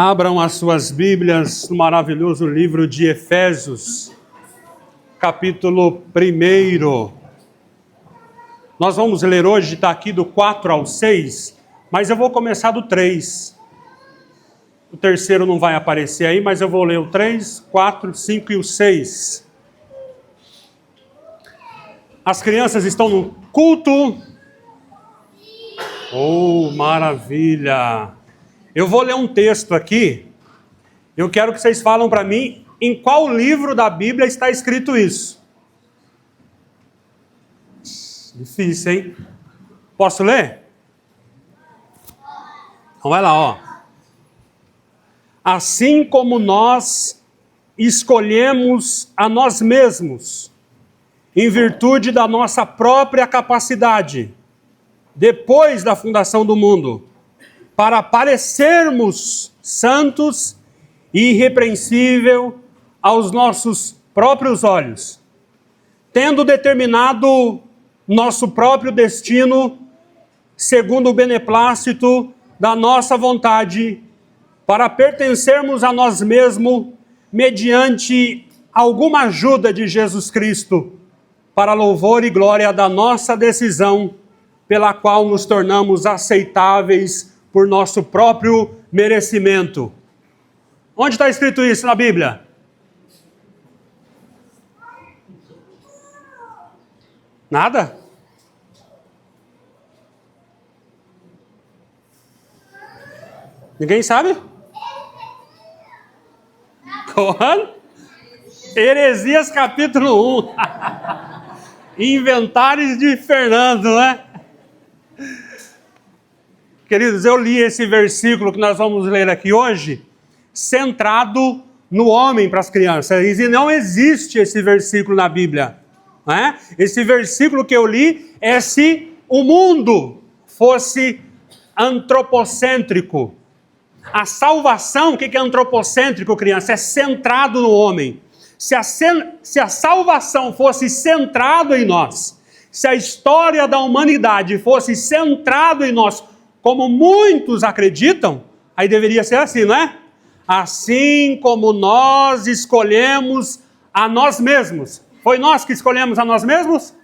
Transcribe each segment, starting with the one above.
Abram as suas Bíblias no maravilhoso livro de Efésios, capítulo 1. Nós vamos ler hoje, está aqui do 4 ao 6, mas eu vou começar do 3. O terceiro não vai aparecer aí, mas eu vou ler o 3, 4, 5 e o 6. As crianças estão no culto. Oh, maravilha! Eu vou ler um texto aqui. Eu quero que vocês falem para mim em qual livro da Bíblia está escrito isso. Difícil, hein? Posso ler? Então vai lá, ó. Assim como nós escolhemos a nós mesmos, em virtude da nossa própria capacidade, depois da fundação do mundo, para parecermos santos e irrepreensíveis aos nossos próprios olhos, tendo determinado nosso próprio destino, segundo o beneplácito da nossa vontade, para pertencermos a nós mesmos, mediante alguma ajuda de Jesus Cristo, para louvor e glória da nossa decisão, pela qual nos tornamos aceitáveis por nosso próprio merecimento. Onde está escrito isso na Bíblia? Nada? Ninguém sabe? Quando? Heresias capítulo 1. Inventários de Fernando, né? Queridos, eu li esse versículo que nós vamos ler aqui hoje, centrado no homem para as crianças. E não existe esse versículo na Bíblia. Né? Esse versículo que eu li é se o mundo fosse antropocêntrico. A salvação, o que é antropocêntrico, criança? É centrado no homem. Se a salvação fosse centrada em nós, se a história da humanidade fosse centrada em nós, como muitos acreditam, aí deveria ser assim, não é? Assim como nós escolhemos a nós mesmos. Foi nós que escolhemos a nós mesmos?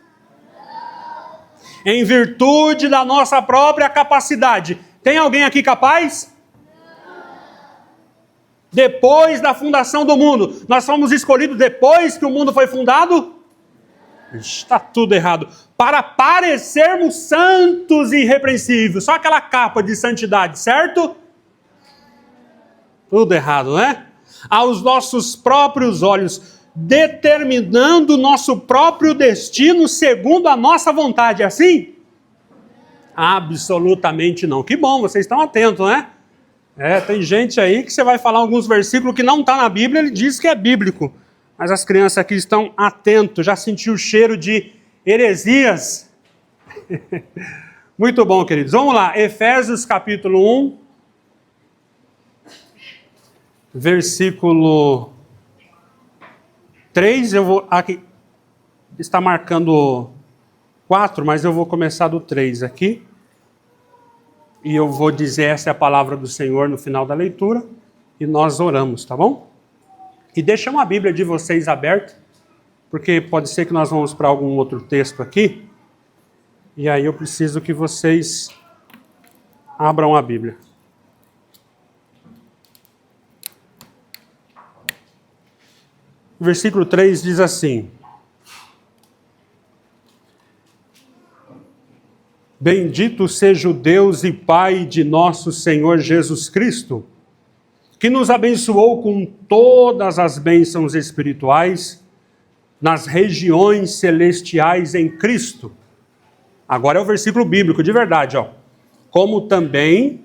Em virtude da nossa própria capacidade. Tem alguém aqui capaz? Depois da fundação do mundo. Nós fomos escolhidos depois que o mundo foi fundado? Está tudo errado. Para parecermos santos e irrepreensíveis. Só aquela capa de santidade, certo? Tudo errado, né? Aos nossos próprios olhos, determinando o nosso próprio destino segundo a nossa vontade. É assim? Absolutamente não. Que bom, vocês estão atentos, né? Tem gente aí que você vai falar alguns versículos que não está na Bíblia, ele diz que é bíblico. Mas as crianças aqui estão atentos, já sentiu o cheiro de heresias? Muito bom, queridos. Vamos lá, Efésios capítulo 1, versículo 3, eu vou, aqui está marcando 4, mas eu vou começar do 3 aqui. E eu vou dizer essa é a palavra do Senhor no final da leitura, e nós oramos, tá bom? E deixam a Bíblia de vocês aberta, porque pode ser que nós vamos para algum outro texto aqui, e aí eu preciso que vocês abram a Bíblia. O versículo 3 diz assim: Bendito seja o Deus e Pai de nosso Senhor Jesus Cristo, que nos abençoou com todas as bênçãos espirituais nas regiões celestiais em Cristo. Agora é o versículo bíblico de verdade, ó. Como também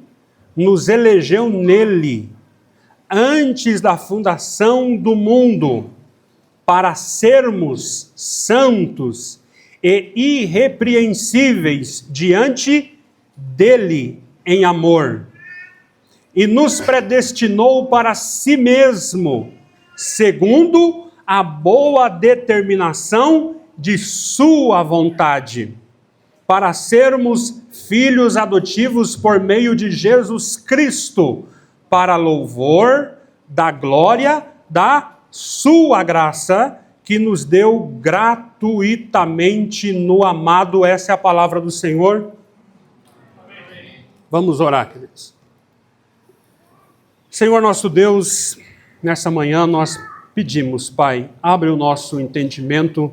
nos elegeu nele, antes da fundação do mundo, para sermos santos e irrepreensíveis diante dele em amor, e nos predestinou para si mesmo, segundo a boa determinação de sua vontade, para sermos filhos adotivos por meio de Jesus Cristo, para louvor da glória da sua graça, que nos deu gratuitamente no amado. Essa é a palavra do Senhor. Vamos orar, queridos. Senhor nosso Deus, nessa manhã nós pedimos, Pai, abre o nosso entendimento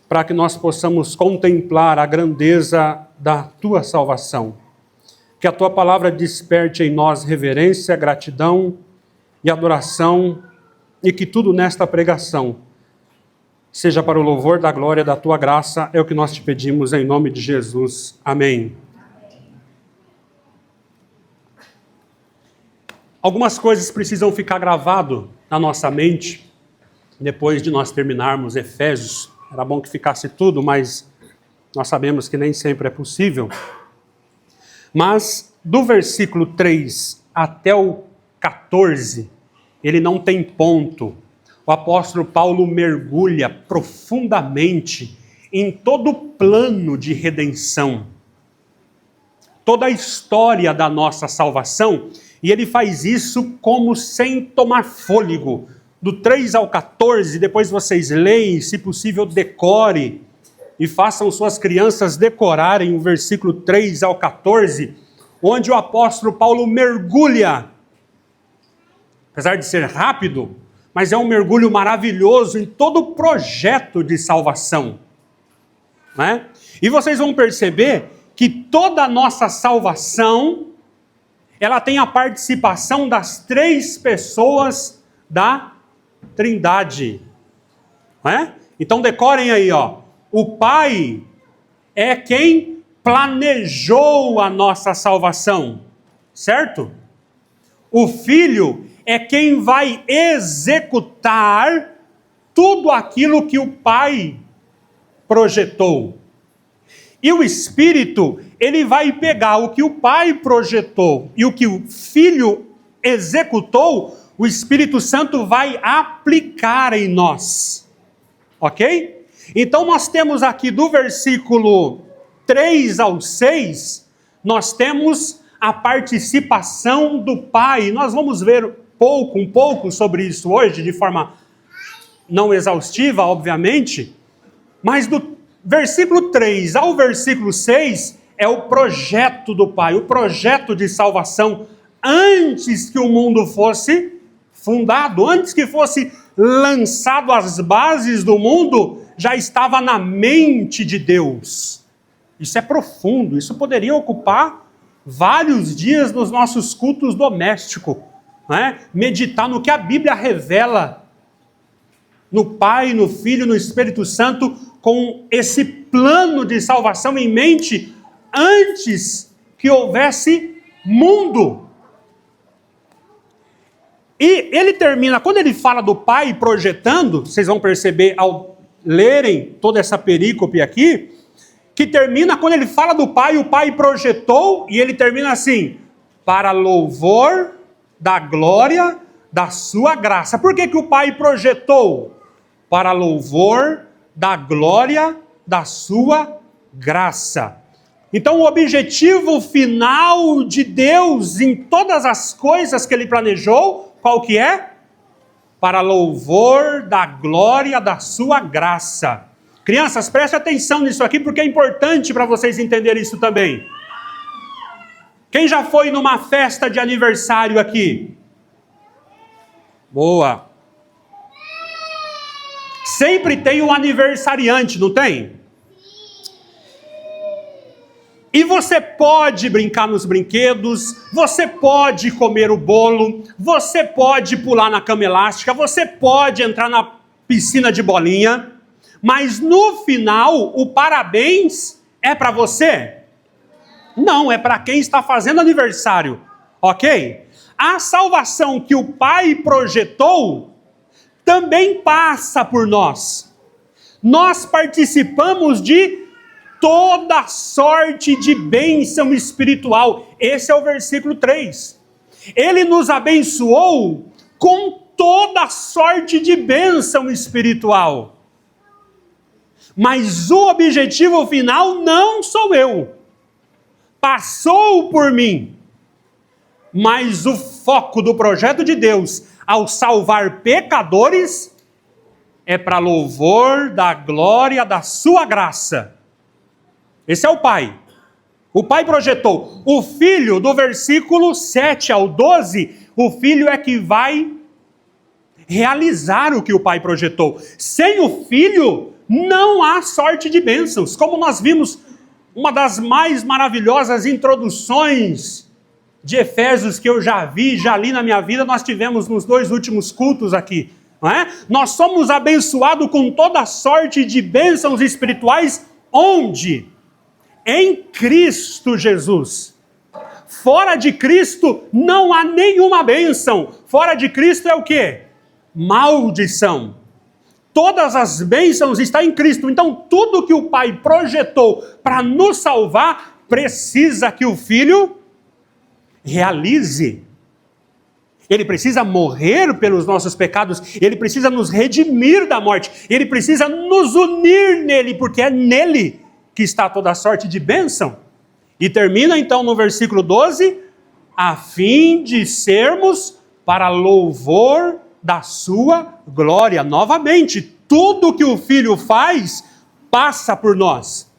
para que nós possamos contemplar a grandeza da Tua salvação. Que a Tua palavra desperte em nós reverência, gratidão e adoração, e que tudo nesta pregação seja para o louvor da glória da Tua graça, é o que nós te pedimos em nome de Jesus. Amém. Algumas coisas precisam ficar gravado na nossa mente, depois de nós terminarmos Efésios. Era bom que ficasse tudo, mas nós sabemos que nem sempre é possível. Mas do versículo 3 até o 14, ele não tem ponto. O apóstolo Paulo mergulha profundamente em todo o plano de redenção, toda a história da nossa salvação, e ele faz isso como sem tomar fôlego. Do 3 ao 14, depois vocês leem, se possível decore, e façam suas crianças decorarem o versículo 3 ao 14, onde o apóstolo Paulo mergulha, apesar de ser rápido, mas é um mergulho maravilhoso em todo o projeto de salvação, né? E vocês vão perceber que toda a nossa salvação, ela tem a participação das três pessoas da Trindade, né? Então decorem aí, ó. O Pai é quem planejou a nossa salvação, certo? O Filho é quem vai executar tudo aquilo que o Pai projetou. E o Espírito, ele vai pegar o que o Pai projetou e o que o Filho executou, o Espírito Santo vai aplicar em nós. Ok? Então nós temos aqui do versículo 3 ao 6, nós temos a participação do Pai. Nós vamos ver um pouco sobre isso hoje, de forma não exaustiva, obviamente, mas do versículo 3 ao versículo 6 é o projeto do Pai, o projeto de salvação antes que o mundo fosse fundado, antes que fosse lançado as bases do mundo, já estava na mente de Deus. Isso é profundo, isso poderia ocupar vários dias nos nossos cultos domésticos, né? Meditar no que a Bíblia revela, no Pai, no Filho, no Espírito Santo, com esse plano de salvação em mente, antes que houvesse mundo. E ele termina, quando ele fala do Pai projetando, vocês vão perceber ao lerem toda essa perícope aqui, que termina quando ele fala do Pai, o Pai projetou, e ele termina assim, para louvor da glória da sua graça. Por que que o Pai projetou? Para louvor da glória da sua graça. Então o objetivo final de Deus em todas as coisas que ele planejou, qual que é? Para louvor da glória da sua graça. Crianças, prestem atenção nisso aqui, porque é importante para vocês entenderem isso também. Quem já foi numa festa de aniversário aqui? Boa. Sempre tem um aniversariante, não tem? E você pode brincar nos brinquedos, você pode comer o bolo, você pode pular na cama elástica, você pode entrar na piscina de bolinha, mas no final, o parabéns é para você? Não, é para quem está fazendo aniversário, ok? A salvação que o Pai projetou também passa por nós. Nós participamos de toda sorte de bênção espiritual. Esse é o versículo 3. Ele nos abençoou com toda sorte de bênção espiritual. Mas o objetivo final não sou eu. Passou por mim. Mas o foco do projeto de Deus ao salvar pecadores é para louvor da glória da sua graça. Esse é o Pai. O Pai projetou. O Filho, do versículo 7 ao 12, o Filho é que vai realizar o que o Pai projetou. Sem o Filho, não há sorte de bênçãos. Como nós vimos, uma das mais maravilhosas introduções de Efésios que eu já li na minha vida, nós tivemos nos 2 últimos cultos aqui. Não é? Nós somos abençoados com toda sorte de bênçãos espirituais, onde? Em Cristo Jesus. Fora de Cristo não há nenhuma bênção. Fora de Cristo é o quê? Maldição. Todas as bênçãos estão em Cristo. Então tudo que o Pai projetou para nos salvar, precisa que o Filho realize. Ele precisa morrer pelos nossos pecados, ele precisa nos redimir da morte, ele precisa nos unir nele, porque é nele que está toda a sorte de bênção. E termina então no versículo 12, a fim de sermos para louvor da sua glória. Novamente, tudo que o Filho faz, passa por nós,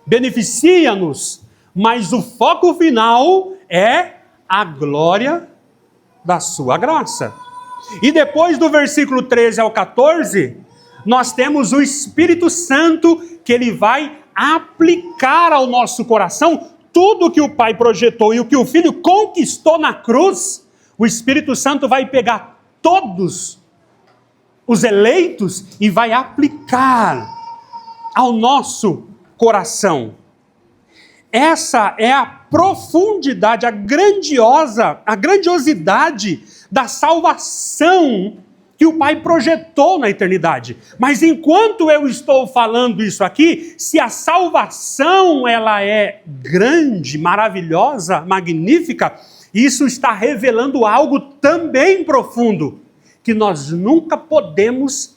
beneficia-nos, mas o foco final é a glória da sua graça. E depois do versículo 13 ao 14, nós temos o Espírito Santo, que ele vai aplicar ao nosso coração tudo o que o Pai projetou e o que o Filho conquistou na cruz. O Espírito Santo vai pegar todos os eleitos e vai aplicar ao nosso coração. Essa é a profundidade, a grandiosidade da salvação que o Pai projetou na eternidade. Mas enquanto eu estou falando isso aqui, se a salvação ela é grande, maravilhosa, magnífica, isso está revelando algo também profundo, que nós nunca podemos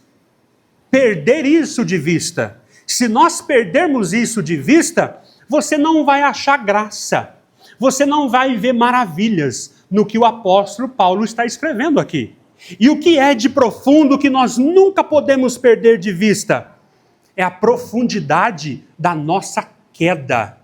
perder isso de vista. Se nós perdermos isso de vista, você não vai achar graça, você não vai ver maravilhas no que o apóstolo Paulo está escrevendo aqui. E o que é de profundo que nós nunca podemos perder de vista? É a profundidade da nossa queda.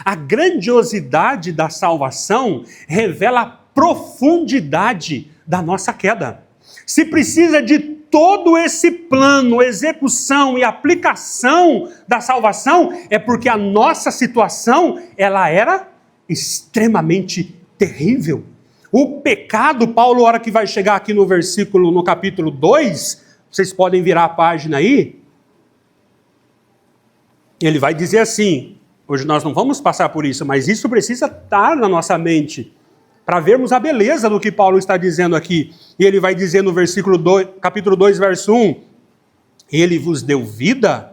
A grandiosidade da salvação revela a profundidade da nossa queda. Se precisa de todo esse plano, execução e aplicação da salvação, é porque a nossa situação, ela era extremamente terrível. O pecado, Paulo, a hora que vai chegar aqui no capítulo 2, vocês podem virar a página aí, ele vai dizer assim, hoje nós não vamos passar por isso, mas isso precisa estar na nossa mente, para vermos a beleza do que Paulo está dizendo aqui. E ele vai dizer no capítulo 2, verso 1, ele vos deu vida,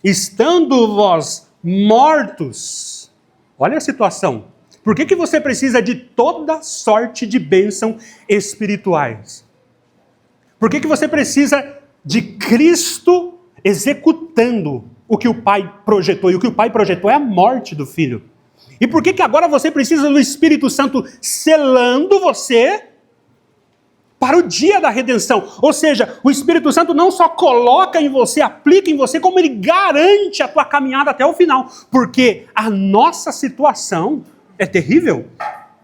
estando vós mortos. Olha a situação. Por que você precisa de toda sorte de bênção espirituais? Por que você precisa de Cristo executando o que o Pai projetou? E o que o Pai projetou é a morte do Filho. E por que agora você precisa do Espírito Santo selando você para o dia da redenção? Ou seja, o Espírito Santo não só coloca em você, aplica em você, como ele garante a tua caminhada até o final. Porque a nossa situação é terrível.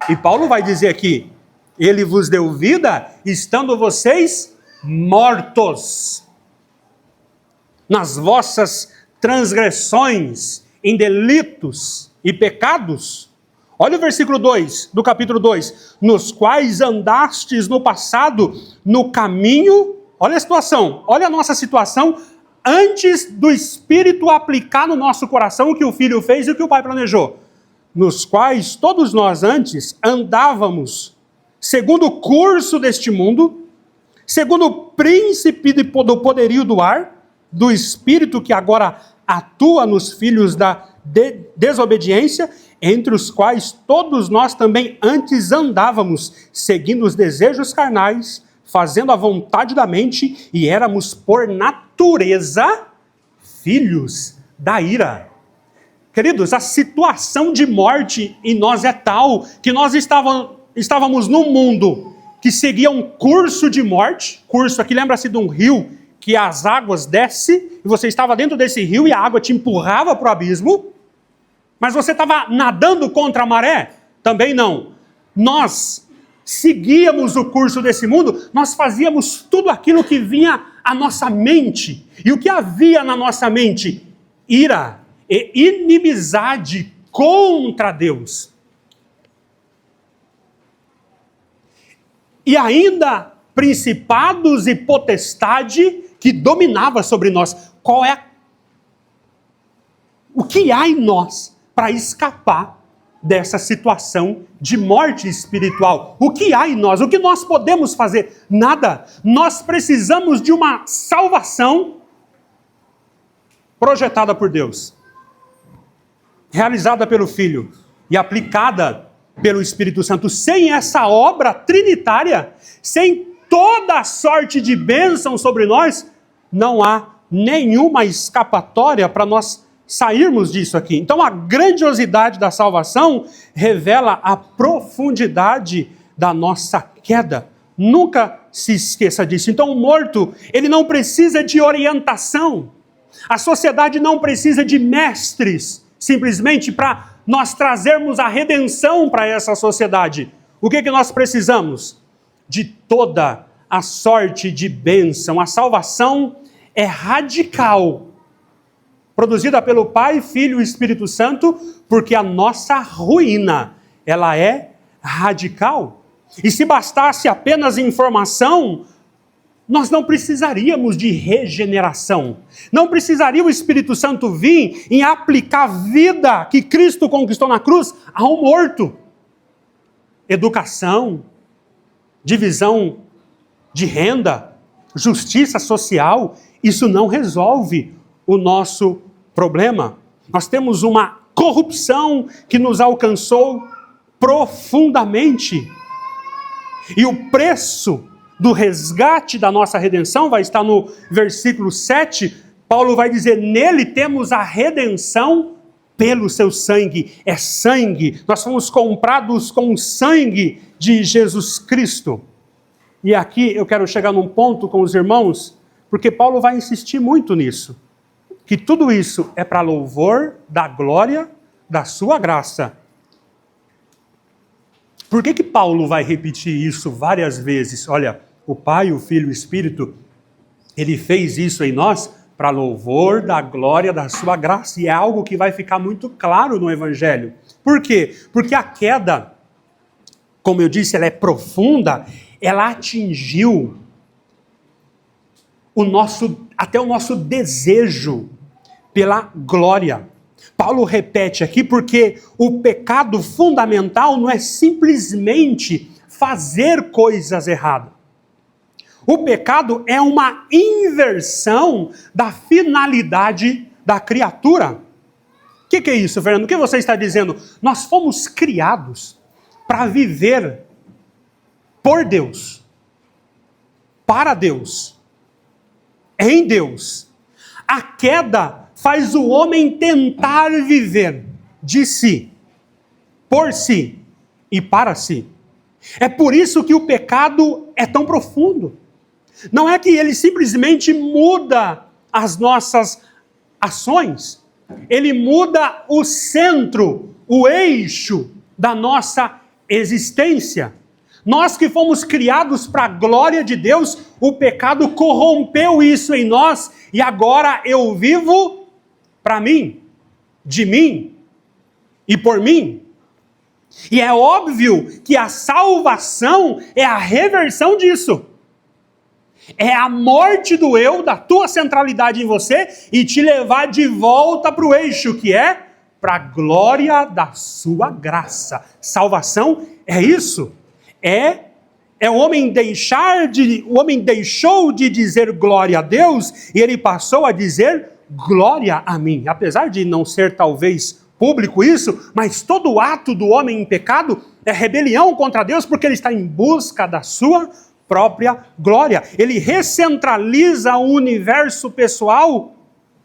E Paulo vai dizer aqui, ele vos deu vida, estando vocês mortos nas vossas transgressões, em delitos e pecados. Olha o versículo 2 do capítulo 2, nos quais andastes no passado, no caminho, olha a situação, olha a nossa situação, antes do Espírito aplicar no nosso coração o que o Filho fez e o que o Pai planejou. Nos quais todos nós antes andávamos, segundo o curso deste mundo, segundo o príncipe do poderio do ar, do Espírito que agora atua nos filhos da desobediência, entre os quais todos nós também antes andávamos, seguindo os desejos carnais, fazendo a vontade da mente, e éramos por natureza filhos da ira. Queridos, a situação de morte em nós é tal que nós estávamos num mundo que seguia um curso de morte. Curso aqui lembra-se de um rio que as águas descem, e você estava dentro desse rio e a água te empurrava para o abismo. Mas você estava nadando contra a maré? Também não. Nós seguíamos o curso desse mundo, nós fazíamos tudo aquilo que vinha à nossa mente. E o que havia na nossa mente? Ira e inimizade contra Deus. E ainda principados e potestade que dominava sobre nós. O que há em nós para escapar dessa situação de morte espiritual? O que há em nós? O que nós podemos fazer? Nada. Nós precisamos de uma salvação projetada por Deus, realizada pelo Filho e aplicada pelo Espírito Santo. Sem essa obra trinitária, sem toda a sorte de bênção sobre nós, não há nenhuma escapatória para nós sairmos disso aqui. Então a grandiosidade da salvação revela a profundidade da nossa queda. Nunca se esqueça disso. Então o morto, ele não precisa de orientação. A sociedade não precisa de mestres, simplesmente para nós trazermos a redenção para essa sociedade. O que nós precisamos? De toda a sorte de bênção. A salvação é radical, produzida pelo Pai, Filho e Espírito Santo, porque a nossa ruína, ela é radical. E se bastasse apenas informação, nós não precisaríamos de regeneração. Não precisaria o Espírito Santo vir em aplicar a vida que Cristo conquistou na cruz ao morto. Educação, divisão de renda, justiça social, isso não resolve o nosso problema. Nós temos uma corrupção que nos alcançou profundamente. E o preço do resgate da nossa redenção vai estar no versículo 7. Paulo vai dizer, nele temos a redenção pelo seu sangue. É sangue. Nós fomos comprados com o sangue de Jesus Cristo. E aqui eu quero chegar num ponto com os irmãos, porque Paulo vai insistir muito nisso. Que tudo isso é para louvor da glória da sua graça. Por que Paulo vai repetir isso várias vezes? Olha, o Pai, o Filho e o Espírito, ele fez isso em nós para louvor da glória da sua graça. E é algo que vai ficar muito claro no Evangelho. Por quê? Porque a queda, como eu disse, ela é profunda, ela atingiu até o nosso desejo pela glória. Paulo repete aqui porque o pecado fundamental não é simplesmente fazer coisas erradas. O pecado é uma inversão da finalidade da criatura. O que é isso, Fernando? O que você está dizendo? Nós fomos criados para viver por Deus, para Deus, em Deus. A queda faz o homem tentar viver de si, por si e para si. É por isso que o pecado é tão profundo. Não é que ele simplesmente muda as nossas ações, ele muda o centro, o eixo da nossa existência. Nós que fomos criados para a glória de Deus, o pecado corrompeu isso em nós e agora eu vivo para mim, de mim e por mim. E é óbvio que a salvação é a reversão disso. É a morte do eu, da tua centralidade em você e te levar de volta para o eixo que é para a glória da sua graça. Salvação é isso. O homem deixou de dizer glória a Deus e ele passou a dizer glória a mim. Apesar de não ser talvez público isso, mas todo ato do homem em pecado é rebelião contra Deus porque ele está em busca da sua própria glória. Ele recentraliza o universo pessoal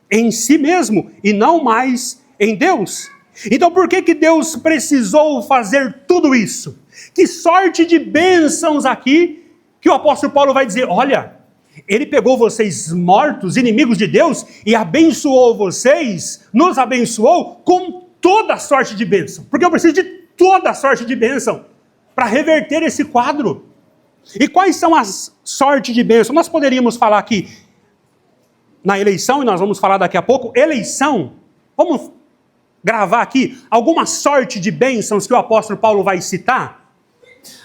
em si mesmo e não mais em Deus. Então por que Deus precisou fazer tudo isso? Que sorte de bênçãos aqui que o apóstolo Paulo vai dizer, olha, ele pegou vocês mortos, inimigos de Deus, e abençoou vocês, nos abençoou com toda sorte de bênção. Porque eu preciso de toda sorte de bênção para reverter esse quadro. E quais são as sortes de bênção? Nós poderíamos falar aqui na eleição, e nós vamos falar daqui a pouco, eleição. Vamos gravar aqui alguma sorte de bênçãos que o apóstolo Paulo vai citar.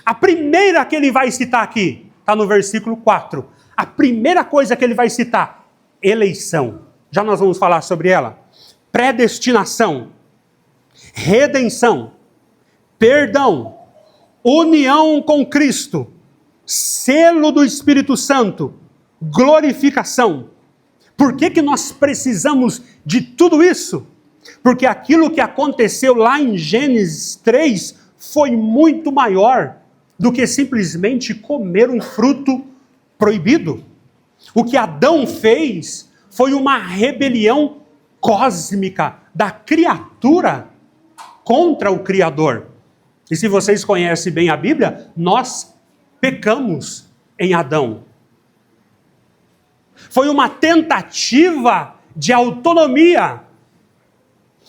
A primeira que ele vai citar aqui, está no versículo 4. A primeira coisa que ele vai citar, eleição. Já nós vamos falar sobre ela. Predestinação, redenção, perdão, união com Cristo, selo do Espírito Santo, glorificação. Por que nós precisamos de tudo isso? Porque aquilo que aconteceu lá em Gênesis 3 foi muito maior do que simplesmente comer um fruto proibido. O que Adão fez foi uma rebelião cósmica da criatura contra o Criador. E se vocês conhecem bem a Bíblia, nós pecamos em Adão. Foi uma tentativa de autonomia.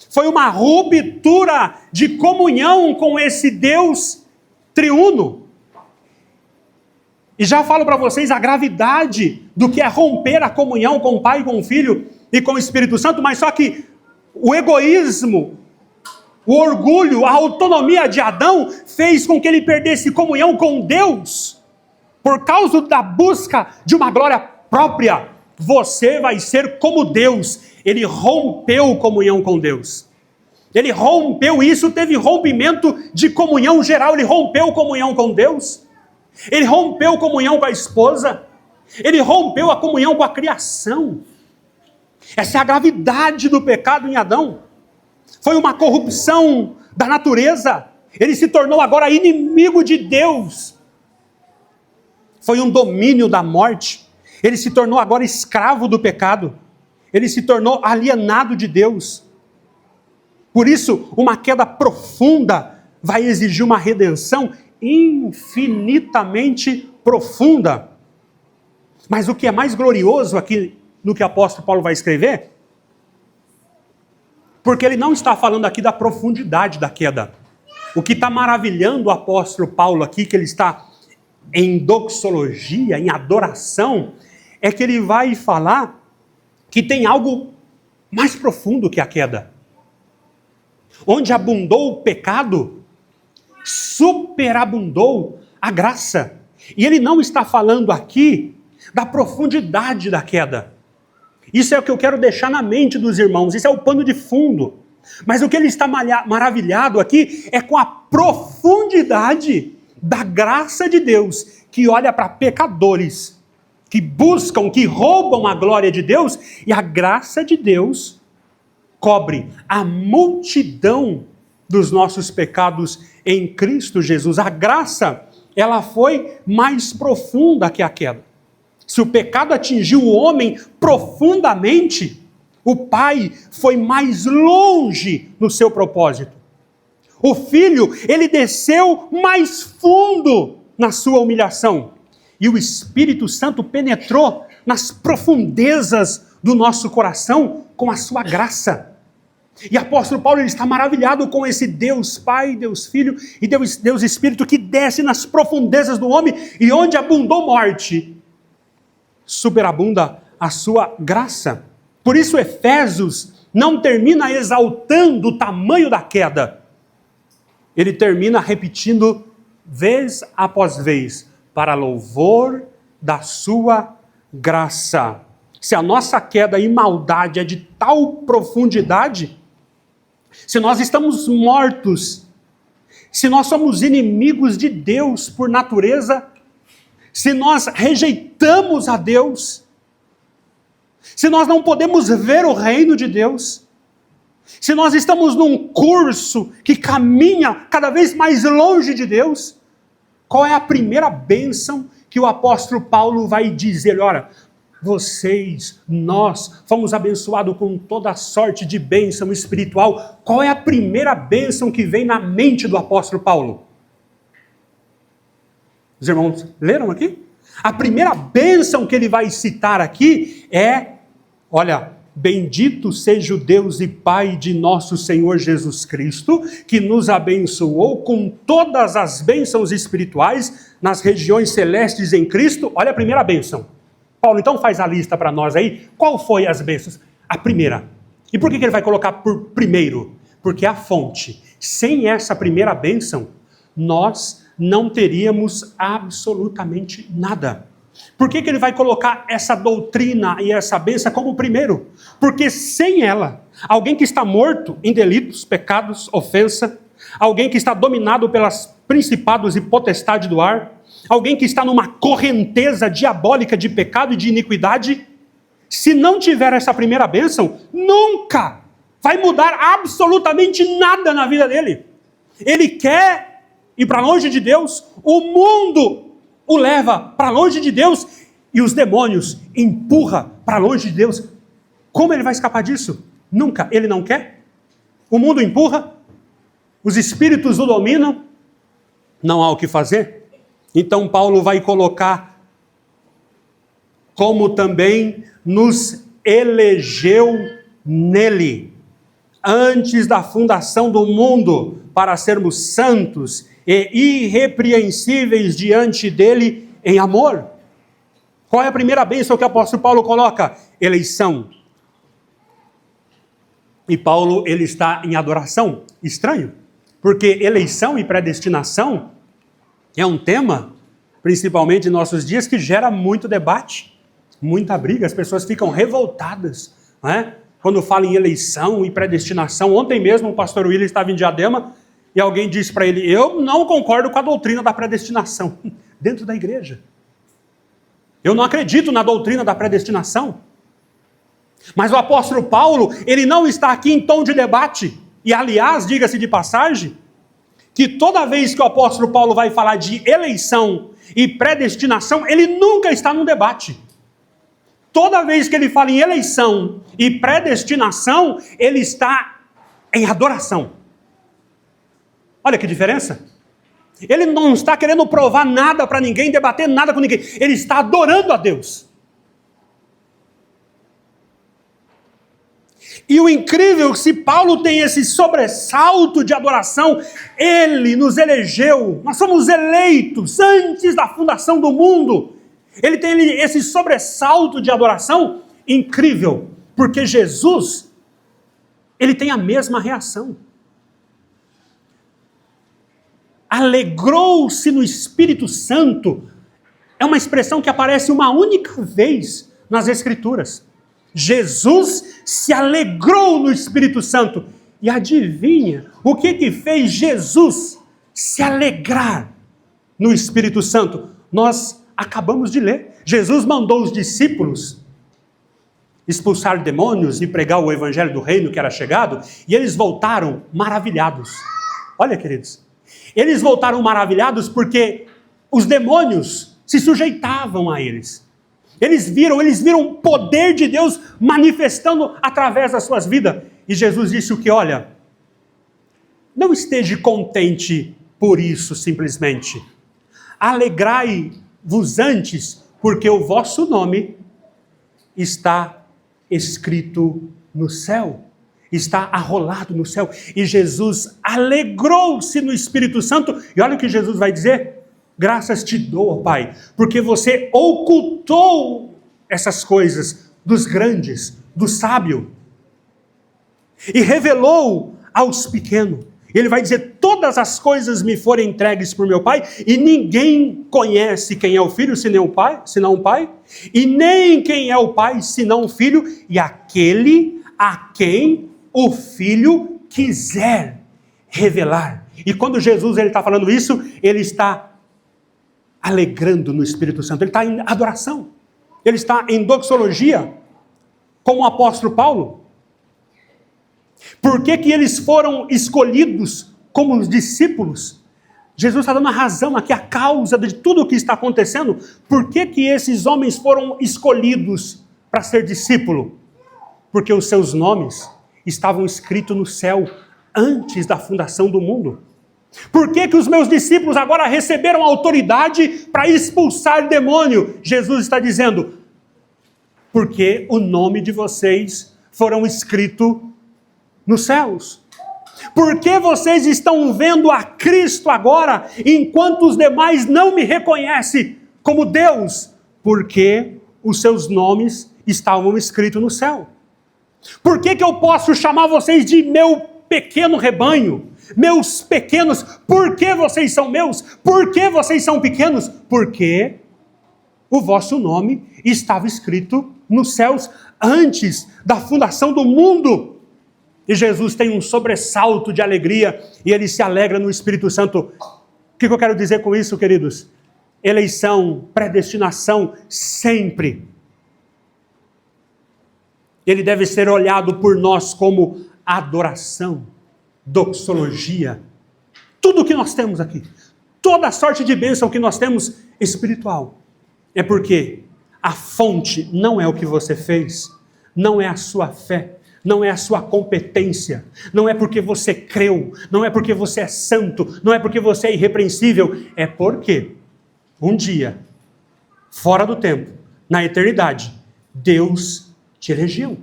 Foi uma ruptura de comunhão com esse Deus triuno. E já falo para vocês a gravidade do que é romper a comunhão com o Pai, com o Filho e com o Espírito Santo, mas só que o egoísmo, o orgulho, a autonomia de Adão fez com que ele perdesse comunhão com Deus. Por causa da busca de uma glória própria, você vai ser como Deus. Ele rompeu comunhão com Deus. Ele rompeu isso, teve rompimento de comunhão geral. Ele rompeu comunhão com Deus. Ele rompeu comunhão com a esposa. Ele rompeu a comunhão com a criação. Essa é a gravidade do pecado em Adão. Foi uma corrupção da natureza. Ele se tornou agora inimigo de Deus. Foi um domínio da morte. Ele se tornou agora escravo do pecado. Ele se tornou alienado de Deus. Por isso, uma queda profunda vai exigir uma redenção infinitamente profunda. Mas o que é mais glorioso aqui no que o apóstolo Paulo vai escrever, porque ele não está falando aqui da profundidade da queda. O que está maravilhando o apóstolo Paulo aqui, que ele está em doxologia, em adoração, é que ele vai falar que tem algo mais profundo que a queda. Onde abundou o pecado, superabundou a graça. E ele não está falando aqui da profundidade da queda. Isso é o que eu quero deixar na mente dos irmãos, isso é o pano de fundo. Mas o que ele está maravilhado aqui é com a profundidade da graça de Deus, que olha para pecadores, que buscam, que roubam a glória de Deus, e a graça de Deus cobre a multidão dos nossos pecados em Cristo Jesus. A graça, ela foi mais profunda que a queda. Se o pecado atingiu o homem profundamente, o Pai foi mais longe no seu propósito. O Filho, ele desceu mais fundo na sua humilhação. E o Espírito Santo penetrou nas profundezas do nosso coração com a sua graça. E o apóstolo Paulo, ele está maravilhado com esse Deus Pai, Deus Filho e Deus Espírito que desce nas profundezas do homem, e onde abundou morte, superabunda a sua graça. Por isso Efésios não termina exaltando o tamanho da queda. Ele termina repetindo vez após vez, para louvor da sua graça. Se a nossa queda em maldade é de tal profundidade, se nós estamos mortos, se nós somos inimigos de Deus por natureza, se nós rejeitamos a Deus, se nós não podemos ver o reino de Deus, se nós estamos num curso que caminha cada vez mais longe de Deus, qual é a primeira bênção que o apóstolo Paulo vai dizer? Olha, vocês, nós, fomos abençoados com toda sorte de bênção espiritual. Qual é a primeira bênção que vem na mente do apóstolo Paulo? Os irmãos leram aqui? A primeira bênção que ele vai citar aqui é, olha, bendito seja o Deus e Pai de nosso Senhor Jesus Cristo, que nos abençoou com todas as bênçãos espirituais nas regiões celestes em Cristo. Olha a primeira bênção. Paulo, então faz a lista para nós aí. Qual foi as bênçãos? A primeira. E por que ele vai colocar por primeiro? Porque é a fonte. Sem essa primeira bênção, nós não teríamos absolutamente nada. Por que ele vai colocar essa doutrina e essa bênção como primeiro? Porque sem ela, alguém que está morto em delitos, pecados, ofensa, alguém que está dominado pelas principados e potestade do ar, alguém que está numa correnteza diabólica de pecado e de iniquidade, se não tiver essa primeira bênção, nunca vai mudar absolutamente nada na vida dele. Ele quer ir para longe de Deus, o mundo o leva para longe de Deus e os demônios empurra para longe de Deus. Como ele vai escapar disso? Nunca. Ele não quer. O mundo empurra, os espíritos o dominam, não há o que fazer. Então Paulo vai colocar como também nos elegeu nele, antes da fundação do mundo, para sermos santos e irrepreensíveis diante dele em amor. Qual é a primeira bênção que o apóstolo Paulo coloca? Eleição. E Paulo, ele está em adoração. Estranho, porque eleição e predestinação é um tema, principalmente em nossos dias, que gera muito debate, muita briga. As pessoas ficam revoltadas, não é? Quando fala em eleição e predestinação. Ontem mesmo o pastor William estava em Diadema e alguém disse para ele: eu não concordo com a doutrina da predestinação dentro da igreja. Eu não acredito na doutrina da predestinação. Mas o apóstolo Paulo, ele não está aqui em tom de debate. E aliás, diga-se de passagem, que toda vez que o apóstolo Paulo vai falar de eleição e predestinação, ele nunca está num debate. Toda vez que ele fala em eleição e predestinação, ele está em adoração. Olha que diferença. Ele não está querendo provar nada para ninguém, debater nada com ninguém. Ele está adorando a Deus. E o incrível, se Paulo tem esse sobressalto de adoração, ele nos elegeu, nós somos eleitos antes da fundação do mundo. Ele tem esse sobressalto de adoração incrível, porque Jesus, ele tem a mesma reação. Alegrou-se no Espírito Santo, é uma expressão que aparece uma única vez nas Escrituras. Jesus se alegrou no Espírito Santo. E adivinha o que fez Jesus se alegrar no Espírito Santo? Nós acabamos de ler. Jesus mandou os discípulos expulsar demônios e pregar o evangelho do reino que era chegado, e eles voltaram maravilhados. Olha, queridos, eles voltaram maravilhados porque os demônios se sujeitavam a eles. Eles viram o poder de Deus manifestando através das suas vidas. E Jesus disse o que? Olha, não esteja contente por isso simplesmente. Alegrai-vos antes, porque o vosso nome está escrito no céu. Está arrolado no céu. E Jesus alegrou-se no Espírito Santo. E olha o que Jesus vai dizer. Graças te dou, Pai, porque você ocultou essas coisas dos grandes, do sábio, e revelou aos pequenos. Ele vai dizer: todas as coisas me foram entregues por meu Pai, e ninguém conhece quem é o Filho senão o Pai, e nem quem é o Pai senão o Filho, e aquele a quem o Filho quiser revelar. E quando Jesus está falando isso, ele está alegrando no Espírito Santo, ele está em adoração, ele está em doxologia, como o apóstolo Paulo. Por que eles foram escolhidos como os discípulos? Jesus está dando a razão aqui, a causa de tudo o que está acontecendo. Por que esses homens foram escolhidos para ser discípulo? Porque os seus nomes estavam escritos no céu antes da fundação do mundo. Por que que os meus discípulos agora receberam autoridade para expulsar demônio? Jesus está dizendo, porque o nome de vocês foram escritos nos céus. Por que vocês estão vendo a Cristo agora, enquanto os demais não me reconhecem como Deus? Porque os seus nomes estavam escritos no céu. Por que que eu posso chamar vocês de meu pequeno rebanho? Meus pequenos, por que vocês são meus? Por que vocês são pequenos? Porque o vosso nome estava escrito nos céus antes da fundação do mundo. E Jesus tem um sobressalto de alegria e ele se alegra no Espírito Santo. O que eu quero dizer com isso, queridos? Eleição, predestinação, sempre. Ele deve ser olhado por nós como adoração, doxologia. Tudo que nós temos aqui, toda a sorte de bênção que nós temos espiritual, é porque a fonte não é o que você fez, não é a sua fé, não é a sua competência, não é porque você creu, não é porque você é santo, não é porque você é irrepreensível, é porque um dia, fora do tempo, na eternidade, Deus te elegeu.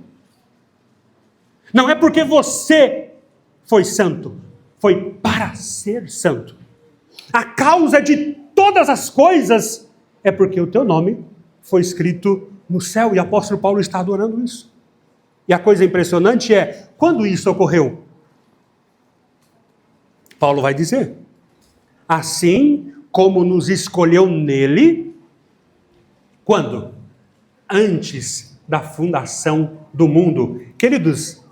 Não é porque você foi santo, foi para ser santo. A causa de todas as coisas é porque o teu nome foi escrito no céu, e o apóstolo Paulo está adorando isso. E a coisa impressionante é, quando isso ocorreu? Paulo vai dizer, assim como nos escolheu nele, quando? Antes da fundação do mundo. Queridos,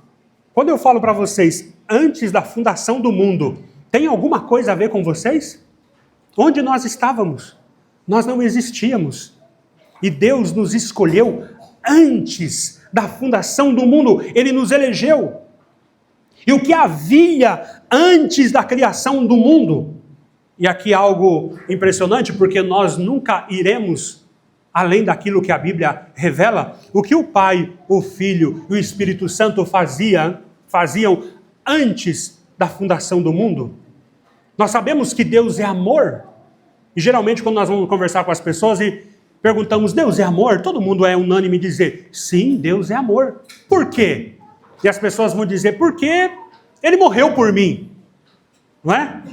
quando eu falo para vocês, antes da fundação do mundo, tem alguma coisa a ver com vocês? Onde nós estávamos? Nós não existíamos. E Deus nos escolheu antes da fundação do mundo. Ele nos elegeu. E o que havia antes da criação do mundo? E aqui algo impressionante, porque nós nunca iremos além daquilo que a Bíblia revela. O que o Pai, o Filho e o Espírito Santo faziam antes da fundação do mundo. Nós sabemos que Deus é amor. E geralmente quando nós vamos conversar com as pessoas e perguntamos, Deus é amor? Todo mundo é unânime em dizer, sim, Deus é amor. Por quê? E as pessoas vão dizer, porque Ele morreu por mim. Não é?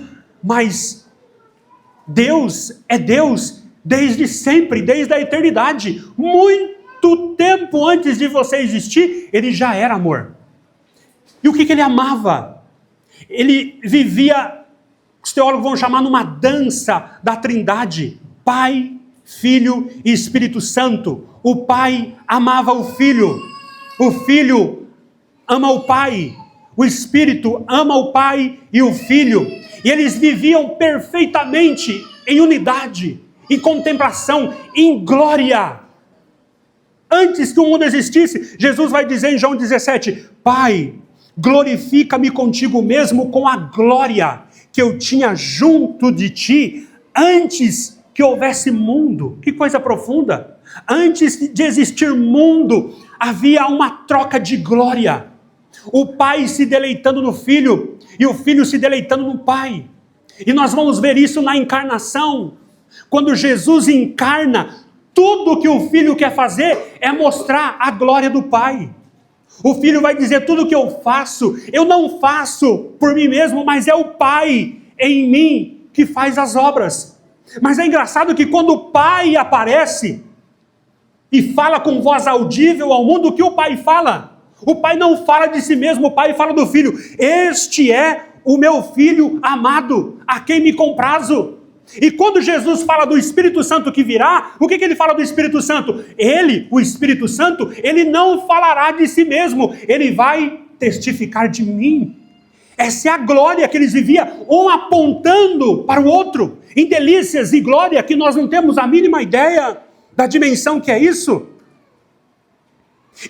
Mas Deus é Deus desde sempre, desde a eternidade. Muito tempo antes de você existir, Ele já era amor. E o que Ele amava? Ele vivia, os teólogos vão chamar numa dança da Trindade. Pai, Filho e Espírito Santo. O Pai amava o Filho ama o Pai, o Espírito ama o Pai e o Filho. E eles viviam perfeitamente em unidade, em contemplação, em glória. Antes que o mundo existisse, Jesus vai dizer em João 17, Pai, glorifica-me contigo mesmo com a glória que eu tinha junto de ti antes que houvesse mundo. Que coisa profunda! Antes de existir mundo, havia uma troca de glória. O Pai se deleitando no Filho e o Filho se deleitando no Pai. E nós vamos ver isso na encarnação. Quando Jesus encarna, tudo que o Filho quer fazer é mostrar a glória do Pai. O Filho vai dizer, tudo que eu não faço por mim mesmo, mas é o Pai em mim que faz as obras. Mas é engraçado que quando o Pai aparece e fala com voz audível ao mundo, o que o Pai fala? O Pai não fala de si mesmo, o Pai fala do Filho. Este é o meu Filho amado, a quem me comprazo. E quando Jesus fala do Espírito Santo que virá, o que ele fala do Espírito Santo? Ele, o Espírito Santo, ele não falará de si mesmo, ele vai testificar de mim. Essa é a glória que eles viviam, um apontando para o outro, em delícias e glória que nós não temos a mínima ideia da dimensão que é isso.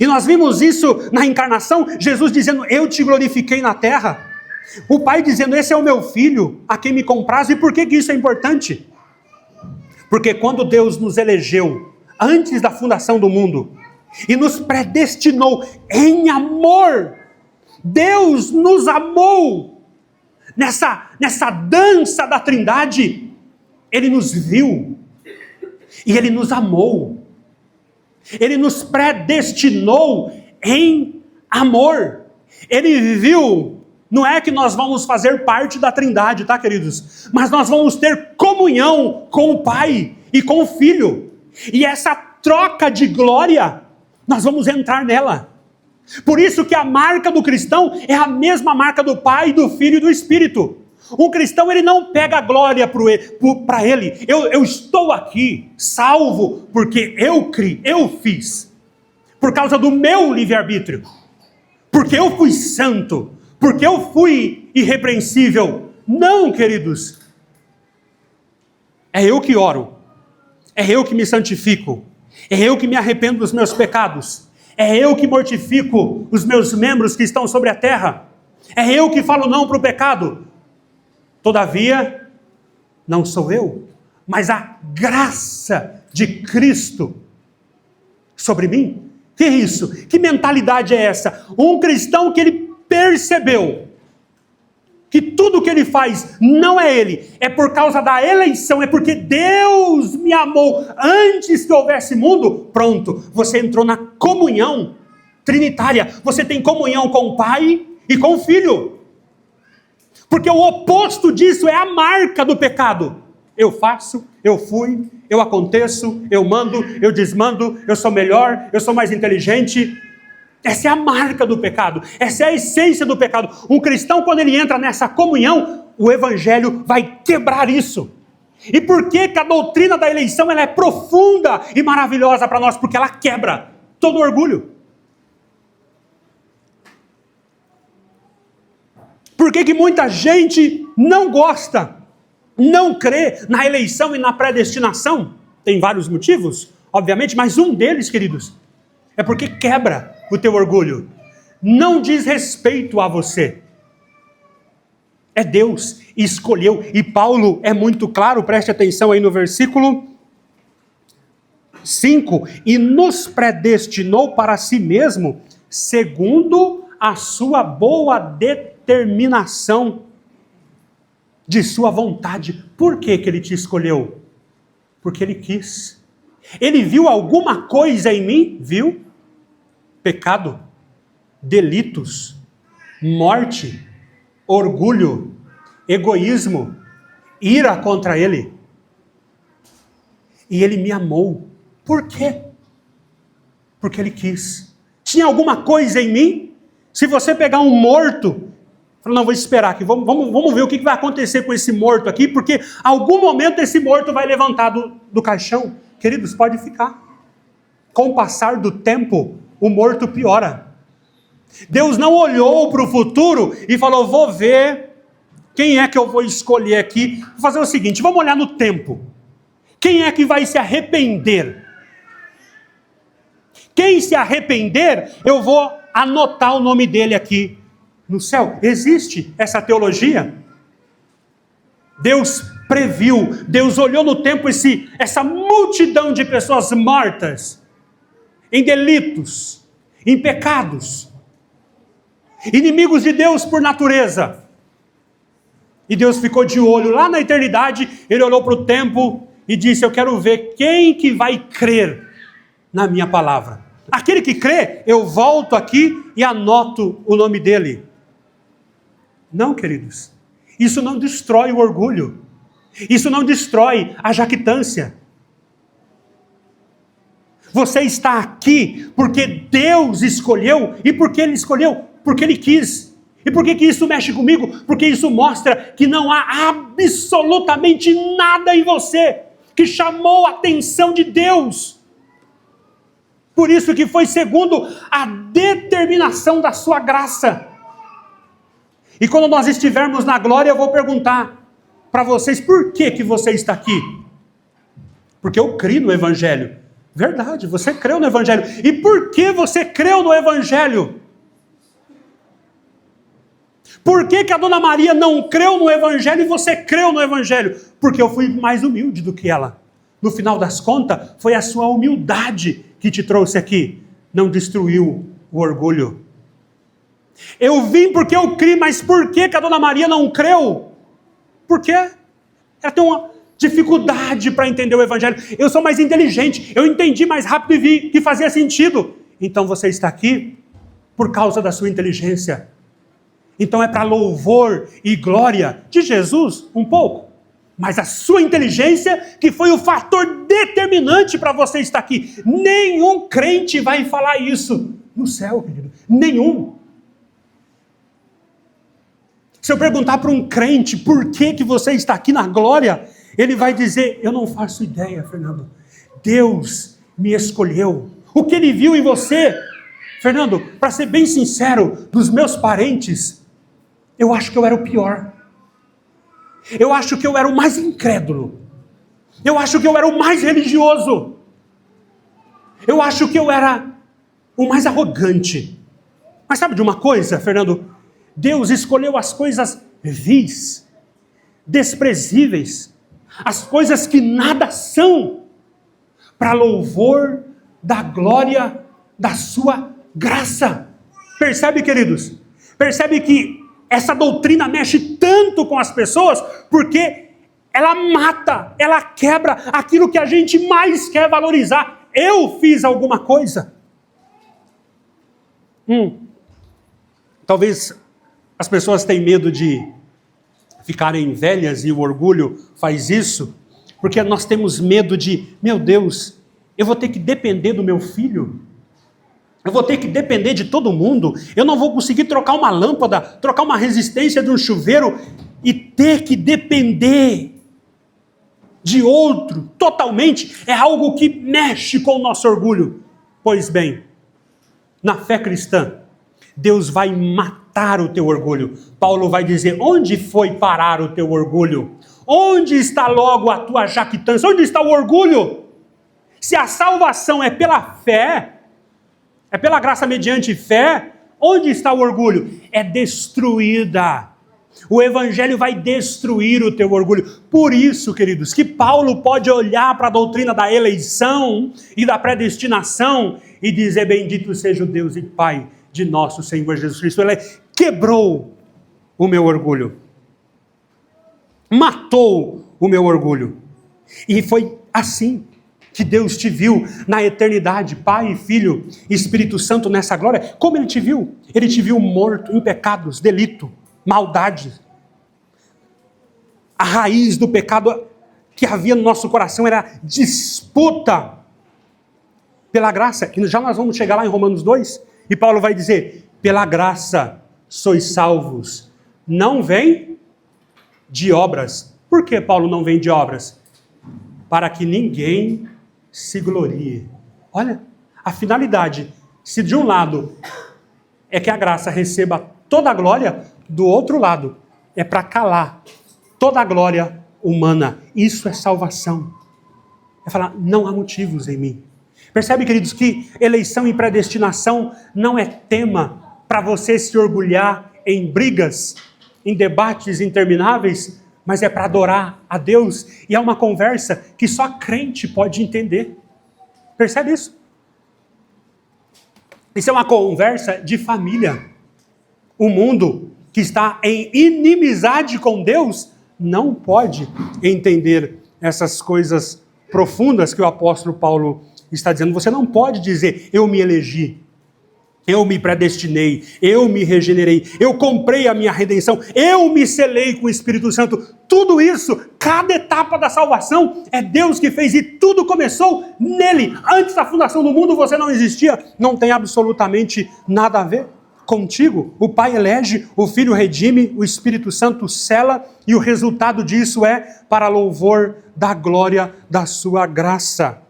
E nós vimos isso na encarnação, Jesus dizendo, eu te glorifiquei na terra. O Pai dizendo, esse é o meu Filho, a quem me compraz. E por que isso é importante? Porque quando Deus nos elegeu, antes da fundação do mundo, e nos predestinou em amor, Deus nos amou. nessa dança da Trindade, Ele nos viu e Ele nos amou. Ele nos predestinou em amor. Ele viu, não é que nós vamos fazer parte da Trindade, tá, queridos? Mas nós vamos ter comunhão com o Pai e com o Filho. E essa troca de glória, nós vamos entrar nela. Por isso que a marca do cristão é a mesma marca do Pai, do Filho e do Espírito. Um cristão, ele não pega a glória para ele. Eu estou aqui, salvo, porque eu criei, eu fiz. Por causa do meu livre-arbítrio. Porque eu fui santo. Porque eu fui irrepreensível. Não, queridos. É eu que oro. É eu que me santifico. É eu que me arrependo dos meus pecados. É eu que mortifico os meus membros que estão sobre a terra. É eu que falo não para o pecado. Todavia, não sou eu, mas a graça de Cristo sobre mim. Que é isso? Que mentalidade é essa? Um cristão que ele percebeu que tudo que ele faz não é ele, é por causa da eleição, é porque Deus me amou antes que houvesse mundo. Pronto, você entrou na comunhão trinitária. Você tem comunhão com o Pai e com o Filho. Porque o oposto disso é a marca do pecado. Eu faço, eu fui, eu aconteço, eu mando, eu desmando, eu sou melhor, eu sou mais inteligente. Essa é a marca do pecado. Essa é a essência do pecado. Um cristão, quando ele entra nessa comunhão, o Evangelho vai quebrar isso. E por que a doutrina da eleição ela é profunda e maravilhosa para nós? Porque ela quebra todo orgulho. Por que muita gente não gosta, não crê na eleição e na predestinação? Tem vários motivos, obviamente, mas um deles, queridos, é porque quebra o teu orgulho. Não diz respeito a você. É Deus escolheu. E Paulo é muito claro, preste atenção aí no versículo 5. E nos predestinou para si mesmo, segundo a sua boa determinação de sua vontade. Por que ele te escolheu? Porque ele quis. Ele viu alguma coisa em mim? Viu? Pecado, delitos, morte, orgulho, egoísmo, ira contra ele. E ele me amou. Por quê? Porque ele quis. Tinha alguma coisa em mim? Se você pegar um morto, fala, não, vou esperar aqui, vamos ver o que vai acontecer com esse morto aqui, porque algum momento esse morto vai levantar do caixão. Queridos, pode ficar. Com o passar do tempo, o morto piora. Deus não olhou para o futuro e falou, vou ver quem é que eu vou escolher aqui. Vou fazer o seguinte, vamos olhar no tempo. Quem é que vai se arrepender? Quem se arrepender, eu vou anotar o nome dele aqui no céu. Existe essa teologia? Deus previu, Deus olhou no tempo essa multidão de pessoas mortas, em delitos, em pecados, inimigos de Deus por natureza. E Deus ficou de olho lá na eternidade, ele olhou para o tempo e disse, eu quero ver quem que vai crer na minha palavra. Aquele que crê, eu volto aqui e anoto o nome dele. Não, queridos, isso não destrói o orgulho, isso não destrói a jactância. Você está aqui porque Deus escolheu, e porque Ele escolheu? Porque Ele quis. E por que isso mexe comigo? Porque isso mostra que não há absolutamente nada em você que chamou a atenção de Deus. Por isso que foi segundo a determinação da sua graça. E quando nós estivermos na glória, eu vou perguntar para vocês, por que você está aqui? Porque eu criei no Evangelho. Verdade, você creu no Evangelho. E por que você creu no Evangelho? Por que a Dona Maria não creu no Evangelho e você creu no Evangelho? Porque eu fui mais humilde do que ela. No final das contas, foi a sua humildade que te trouxe aqui. Não destruiu o orgulho. Eu vim porque eu criei, mas por que a dona Maria não creu? Por quê? Ela tem uma dificuldade para entender o evangelho. Eu sou mais inteligente, eu entendi mais rápido e vi que fazia sentido. Então você está aqui por causa da sua inteligência. Então é para louvor e glória de Jesus, um pouco. Mas a sua inteligência que foi o fator determinante para você estar aqui. Nenhum crente vai falar isso no céu, querido. Nenhum. Se eu perguntar para um crente por que você está aqui na glória, ele vai dizer, eu não faço ideia, Fernando. Deus me escolheu. O que ele viu em você, Fernando, para ser bem sincero, dos meus parentes, eu acho que eu era o pior. Eu acho que eu era o mais incrédulo. Eu acho que eu era o mais religioso. Eu acho que eu era o mais arrogante. Mas sabe de uma coisa, Fernando? Deus escolheu as coisas vis, desprezíveis, as coisas que nada são, para louvor da glória da sua graça. Percebe, queridos? Percebe que essa doutrina mexe tanto com as pessoas, porque ela mata, ela quebra aquilo que a gente mais quer valorizar. Eu fiz alguma coisa. Talvez as pessoas têm medo de ficarem velhas e o orgulho faz isso, porque nós temos medo de, meu Deus, eu vou ter que depender do meu filho, eu vou ter que depender de todo mundo, eu não vou conseguir trocar uma lâmpada, trocar uma resistência de um chuveiro e ter que depender de outro totalmente, é algo que mexe com o nosso orgulho. Pois bem, na fé cristã, Deus vai matar o teu orgulho. Paulo vai dizer, onde foi parar o teu orgulho? Onde está logo a tua jactância? Onde está o orgulho? Se a salvação é pela fé, é pela graça mediante fé, onde está o orgulho? É destruída. O evangelho vai destruir o teu orgulho. Por isso, queridos, que Paulo pode olhar para a doutrina da eleição e da predestinação e dizer, bendito seja o Deus e Pai de nosso Senhor Jesus Cristo. Ele quebrou o meu orgulho, matou o meu orgulho, e foi assim que Deus te viu na eternidade, Pai, Filho, Espírito Santo nessa glória. Como Ele te viu? Ele te viu morto em pecados, delito, maldade. A raiz do pecado que havia no nosso coração era disputa pela graça, e já nós vamos chegar lá em Romanos 2, e Paulo vai dizer, pela graça sois salvos, não vem de obras. Por que Paulo não vem de obras? Para que ninguém se glorie. Olha, a finalidade, se de um lado é que a graça receba toda a glória, do outro lado é para calar toda a glória humana. Isso é salvação. É falar, não há motivos em mim. Percebe, queridos, que eleição e predestinação não é tema para você se orgulhar em brigas, em debates intermináveis, mas é para adorar a Deus. E é uma conversa que só crente pode entender. Percebe isso? Isso é uma conversa de família. O mundo que está em inimizade com Deus não pode entender essas coisas profundas que o apóstolo Paulo está dizendo. Você não pode dizer, eu me elegi, eu me predestinei, eu me regenerei, eu comprei a minha redenção, eu me selei com o Espírito Santo. Tudo isso, cada etapa da salvação, é Deus que fez e tudo começou nele. Antes da fundação do mundo você não existia, não tem absolutamente nada a ver contigo. O Pai elege, o Filho redime, o Espírito Santo sela e o resultado disso é para louvor da glória da sua graça.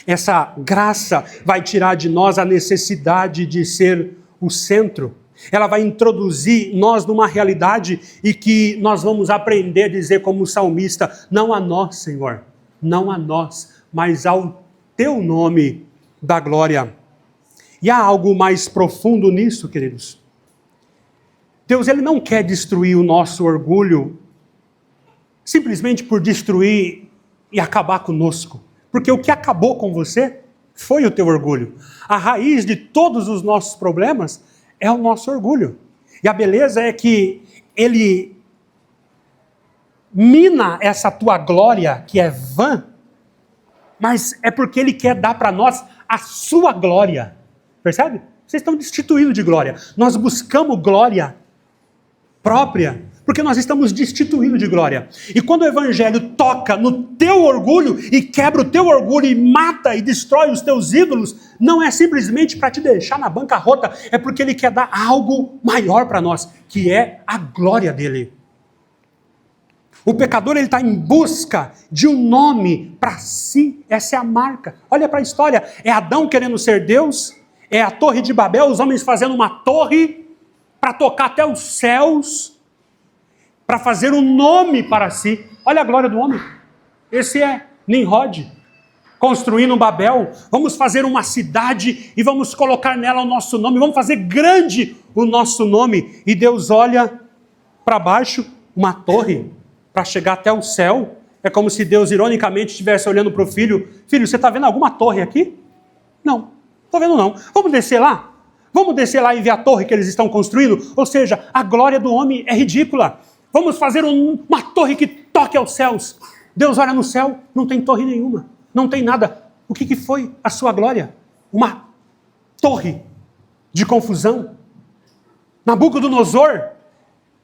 Essa graça vai tirar de nós a necessidade de ser o centro. Ela vai introduzir nós numa realidade e que nós vamos aprender a dizer como o salmista, não a nós, Senhor, não a nós, mas ao teu nome da glória. E há algo mais profundo nisso, queridos. Deus, Ele não quer destruir o nosso orgulho simplesmente por destruir e acabar conosco. Porque o que acabou com você foi o teu orgulho. A raiz de todos os nossos problemas é o nosso orgulho. E a beleza é que ele mina essa tua glória, que é vã, mas é porque ele quer dar para nós a sua glória. Percebe? Vocês estão destituídos de glória. Nós buscamos glória própria, porque nós estamos destituídos de glória. E quando o evangelho toca no teu orgulho e quebra o teu orgulho e mata e destrói os teus ídolos, não é simplesmente para te deixar na bancarrota, é porque ele quer dar algo maior para nós, que é a glória dele. O pecador está em busca de um nome para si, essa é a marca. Olha para a história, é Adão querendo ser Deus, é a torre de Babel, os homens fazendo uma torre para tocar até os céus, para fazer um nome para si. Olha a glória do homem. Esse é Nimrod, construindo um Babel. Vamos fazer uma cidade e vamos colocar nela o nosso nome, vamos fazer grande o nosso nome. E Deus olha para baixo, uma torre, para chegar até o céu. É como se Deus, ironicamente, estivesse olhando para o filho. Filho, você está vendo alguma torre aqui? Não, estou vendo não. Vamos descer lá? Vamos descer lá e ver a torre que eles estão construindo? Ou seja, a glória do homem é ridícula. Vamos fazer uma torre que toque aos céus. Deus olha no céu, não tem torre nenhuma, não tem nada. O que foi a sua glória? Uma torre de confusão. Nabucodonosor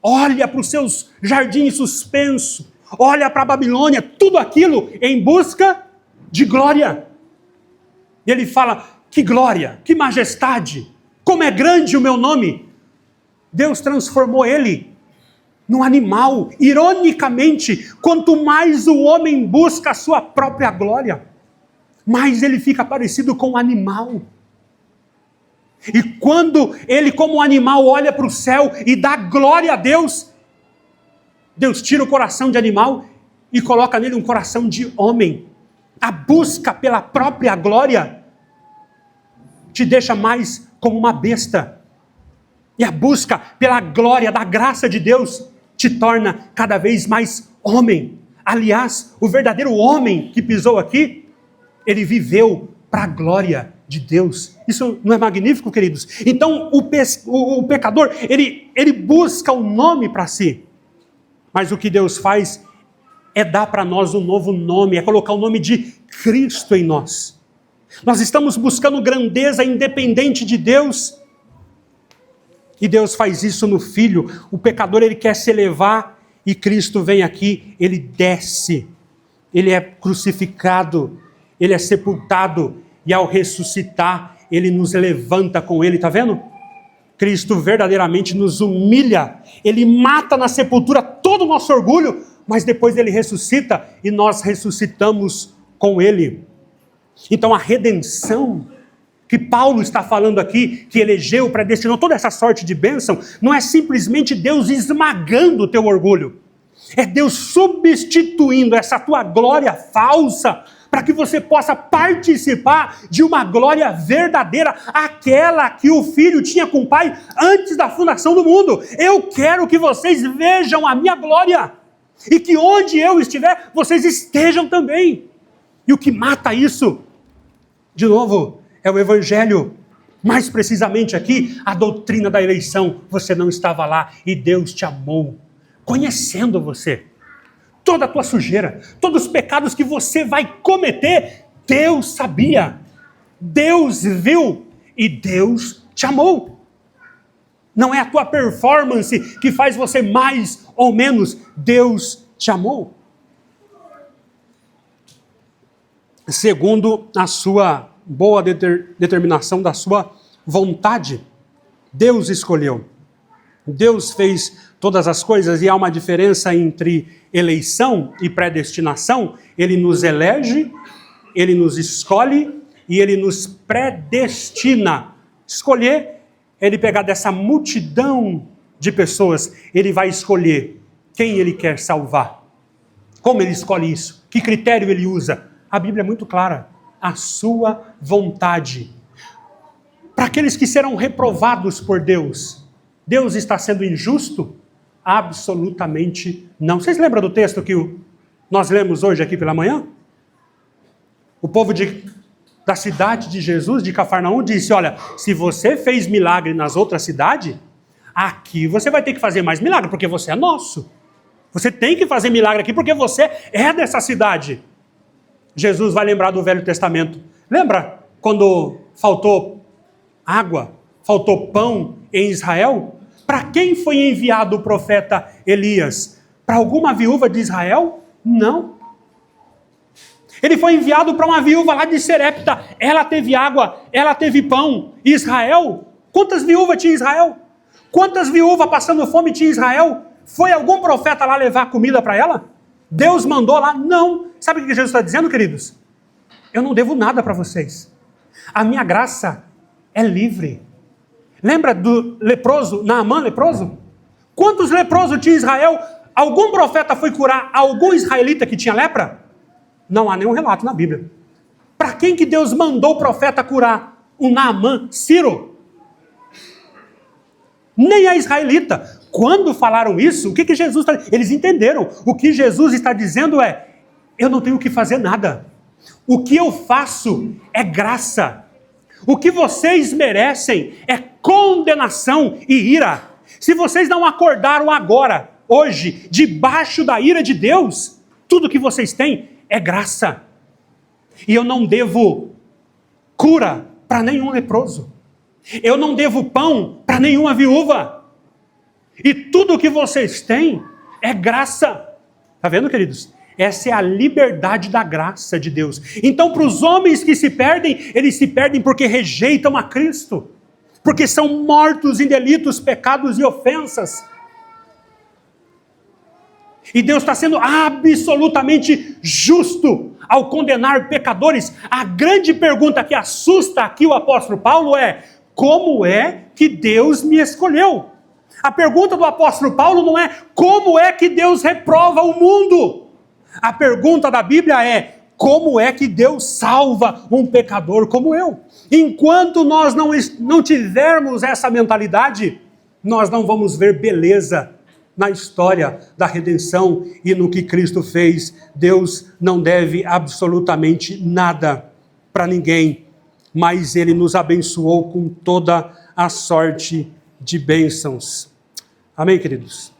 olha para os seus jardins suspensos, olha para a Babilônia, tudo aquilo em busca de glória. E ele fala, que glória, que majestade, como é grande o meu nome. Deus transformou ele num animal. Ironicamente, quanto mais o homem busca a sua própria glória, mais ele fica parecido com um animal. E quando ele, como um animal, olha para o céu e dá glória a Deus, Deus tira o coração de animal e coloca nele um coração de homem. A busca pela própria glória te deixa mais como uma besta. E a busca pela glória, da graça de Deus, te torna cada vez mais homem. Aliás, o verdadeiro homem que pisou aqui, ele viveu para a glória de Deus. Isso não é magnífico, queridos? Então, o pecador, ele busca um nome para si. Mas o que Deus faz é dar para nós um novo nome, é colocar o nome de Cristo em nós. Nós estamos buscando grandeza independente de Deus, e Deus faz isso no Filho. O pecador, ele quer se elevar, e Cristo vem aqui, ele desce, ele é crucificado, ele é sepultado, e ao ressuscitar, ele nos levanta com ele, está vendo? Cristo verdadeiramente nos humilha, ele mata na sepultura todo o nosso orgulho, mas depois ele ressuscita, e nós ressuscitamos com ele. Então a redenção que Paulo está falando aqui, que elegeu, predestinou toda essa sorte de bênção, não é simplesmente Deus esmagando o teu orgulho, é Deus substituindo essa tua glória falsa, para que você possa participar de uma glória verdadeira, aquela que o Filho tinha com o Pai antes da fundação do mundo. Eu quero que vocês vejam a minha glória, e que onde eu estiver, vocês estejam também. E o que mata isso, de novo, é o Evangelho. Mais precisamente aqui, a doutrina da eleição. Você não estava lá e Deus te amou, conhecendo você. Toda a tua sujeira, todos os pecados que você vai cometer, Deus sabia. Deus viu e Deus te amou. Não é a tua performance que faz você mais ou menos. Deus te amou. Segundo a sua boa determinação da sua vontade, Deus escolheu. Deus fez todas as coisas, e há uma diferença entre eleição e predestinação. Ele nos elege, ele nos escolhe e ele nos predestina. Escolher é ele pegar dessa multidão de pessoas, ele vai escolher quem ele quer salvar. Como ele escolhe isso? Que critério ele usa? A Bíblia é muito clara. A sua vontade. Para aqueles que serão reprovados por Deus, Deus está sendo injusto? Absolutamente não. Vocês lembram do texto que nós lemos hoje aqui pela manhã? O povo de da cidade de Jesus, de Cafarnaum, disse: olha, se você fez milagre nas outras cidades, aqui você vai ter que fazer mais milagre, porque você é nosso. Você tem que fazer milagre aqui, porque você é dessa cidade. Jesus vai lembrar do Velho Testamento. Lembra quando faltou água, faltou pão em Israel? Para quem foi enviado o profeta Elias? Para alguma viúva de Israel? Não. Ele foi enviado para uma viúva lá de Serepta. Ela teve água, ela teve pão. Israel? Quantas viúvas tinha Israel? Quantas viúvas passando fome tinha Israel? Foi algum profeta lá levar comida para ela? Deus mandou lá? Não. Sabe o que Jesus está dizendo, queridos? Eu não devo nada para vocês. A minha graça é livre. Lembra do leproso, Naamã leproso? Quantos leprosos tinha Israel? Algum profeta foi curar algum israelita que tinha lepra? Não há nenhum relato na Bíblia. Para quem que Deus mandou o profeta curar? O Naamã, Ciro? Nem a israelita. Quando falaram isso, o que Jesus está... Eles entenderam. O que Jesus está dizendo é: eu não tenho que fazer nada. O que eu faço é graça. O que vocês merecem é condenação e ira. Se vocês não acordaram agora, hoje, debaixo da ira de Deus, tudo que vocês têm é graça. E eu não devo cura para nenhum leproso. Eu não devo pão para nenhuma viúva. E tudo que vocês têm é graça. Está vendo, queridos? Essa é a liberdade da graça de Deus. Então, para os homens que se perdem, eles se perdem porque rejeitam a Cristo. Porque são mortos em delitos, pecados e ofensas. E Deus está sendo absolutamente justo ao condenar pecadores. A grande pergunta que assusta aqui o apóstolo Paulo é: como é que Deus me escolheu? A pergunta do apóstolo Paulo não é como é que Deus reprova o mundo. A pergunta da Bíblia é: como é que Deus salva um pecador como eu? Enquanto nós não tivermos essa mentalidade, nós não vamos ver beleza na história da redenção e no que Cristo fez. Deus não deve absolutamente nada para ninguém, mas Ele nos abençoou com toda a sorte de bênçãos. Amém, queridos?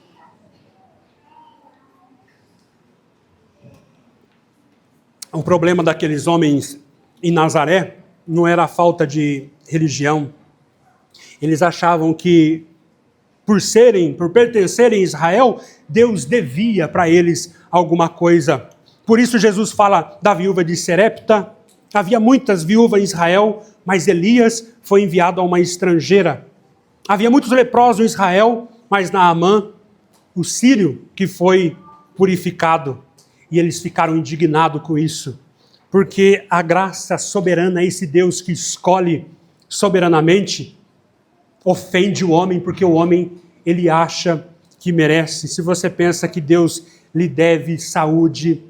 O problema daqueles homens em Nazaré não era a falta de religião. Eles achavam que, por pertencerem a Israel, Deus devia para eles alguma coisa. Por isso Jesus fala da viúva de Serepta. Havia muitas viúvas em Israel, mas Elias foi enviado a uma estrangeira. Havia muitos leprosos em Israel, mas Naamã, o sírio, que foi purificado. E eles ficaram indignados com isso, porque a graça soberana, esse Deus que escolhe soberanamente, ofende o homem, porque o homem, ele acha que merece. Se você pensa que Deus lhe deve saúde,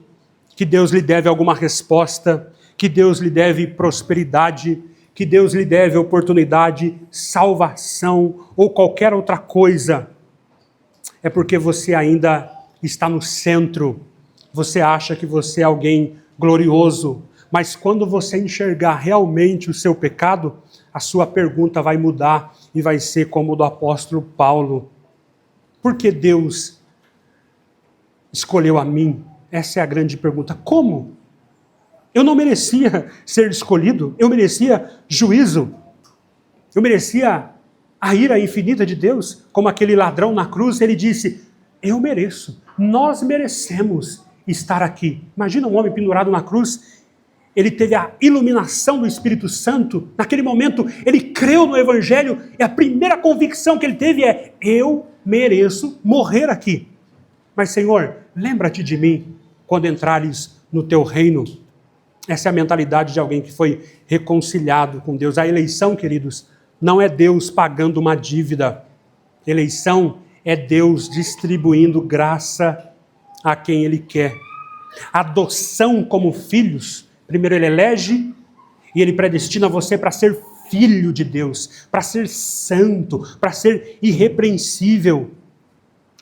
que Deus lhe deve alguma resposta, que Deus lhe deve prosperidade, que Deus lhe deve oportunidade, salvação ou qualquer outra coisa, é porque você ainda está no centro. Você acha que você é alguém glorioso, mas quando você enxergar realmente o seu pecado, a sua pergunta vai mudar e vai ser como o do apóstolo Paulo: por que Deus escolheu a mim? Essa é a grande pergunta. Como? Eu não merecia ser escolhido, eu merecia juízo, eu merecia a ira infinita de Deus, como aquele ladrão na cruz. Ele disse: eu mereço, nós merecemos estar aqui. Imagina um homem pendurado na cruz. Ele teve a iluminação do Espírito Santo. Naquele momento, ele creu no Evangelho. E a primeira convicção que ele teve é: eu mereço morrer aqui. Mas, Senhor, lembra-te de mim quando entrares no teu reino. Essa é a mentalidade de alguém que foi reconciliado com Deus. A eleição, queridos, não é Deus pagando uma dívida. Eleição é Deus distribuindo graça a quem Ele quer. Adoção como filhos. Primeiro Ele elege e Ele predestina você para ser filho de Deus, para ser santo, para ser irrepreensível.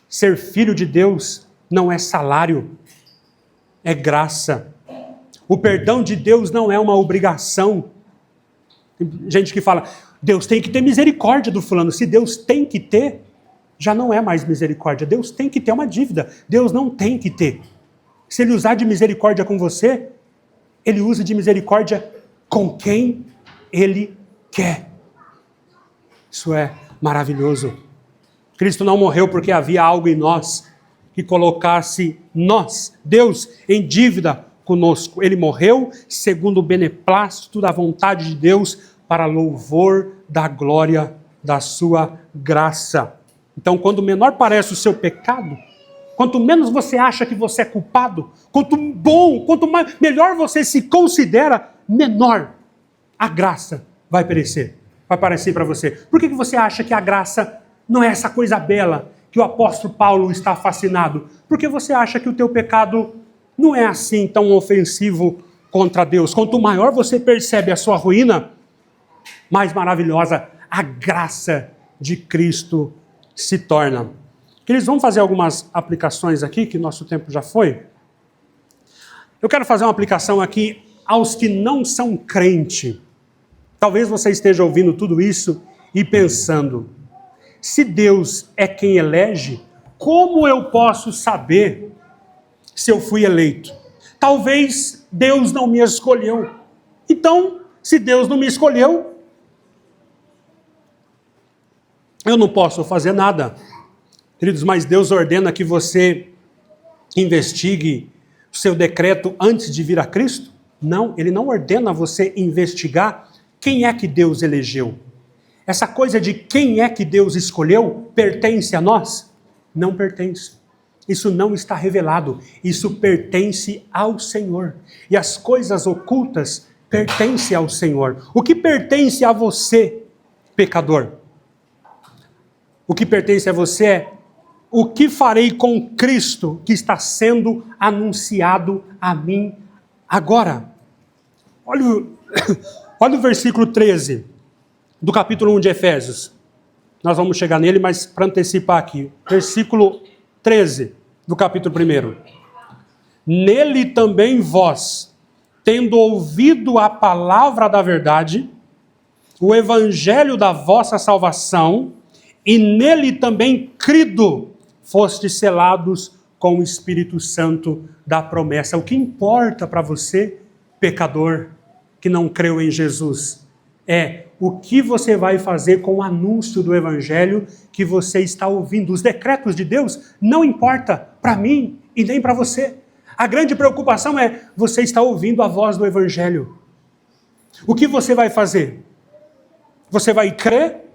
Ser filho de Deus não é salário, é graça. O perdão de Deus não é uma obrigação. Tem gente que fala, Deus tem que ter misericórdia do fulano. Se Deus tem que ter, já não é mais misericórdia. Deus tem que ter uma dívida. Deus não tem que ter. Se Ele usar de misericórdia com você, Ele usa de misericórdia com quem Ele quer. Isso é maravilhoso. Cristo não morreu porque havia algo em nós que colocasse nós, Deus, em dívida conosco. Ele morreu segundo o beneplácito da vontade de Deus para louvor da glória da sua graça. Então, quando menor parece o seu pecado, quanto menos você acha que você é culpado, quanto melhor você se considera, menor a graça vai parecer para você. Por que você acha que a graça não é essa coisa bela que o apóstolo Paulo está fascinado? Porque você acha que o teu pecado não é assim tão ofensivo contra Deus. Quanto maior você percebe a sua ruína, mais maravilhosa a graça de Cristo se torna. Queridos, vamos fazer algumas aplicações aqui, que nosso tempo já foi. Eu quero fazer uma aplicação aqui aos que não são crente. Talvez você esteja ouvindo tudo isso e pensando, se Deus é quem elege, como eu posso saber se eu fui eleito? Talvez Deus não me escolheu. Então, se Deus não me escolheu, eu não posso fazer nada. Queridos, mas Deus ordena que você investigue o seu decreto antes de vir a Cristo? Não, Ele não ordena você investigar quem é que Deus elegeu. Essa coisa de quem é que Deus escolheu pertence a nós? Não pertence. Isso não está revelado. Isso pertence ao Senhor. E as coisas ocultas pertencem ao Senhor. O que pertence a você, pecador? O que pertence a você é o que farei com Cristo que está sendo anunciado a mim agora. Olha o versículo 13 do capítulo 1 de Efésios. Nós vamos chegar nele, mas para antecipar aqui. Versículo 13 do capítulo 1. Nele também vós, tendo ouvido a palavra da verdade, o evangelho da vossa salvação, e nele também crido, fostes selados com o Espírito Santo da promessa. O que importa para você, pecador, que não creu em Jesus, é o que você vai fazer com o anúncio do evangelho que você está ouvindo. Os decretos de Deus não importa para mim e nem para você. A grande preocupação é você está ouvindo a voz do evangelho. O que você vai fazer? Você vai crer?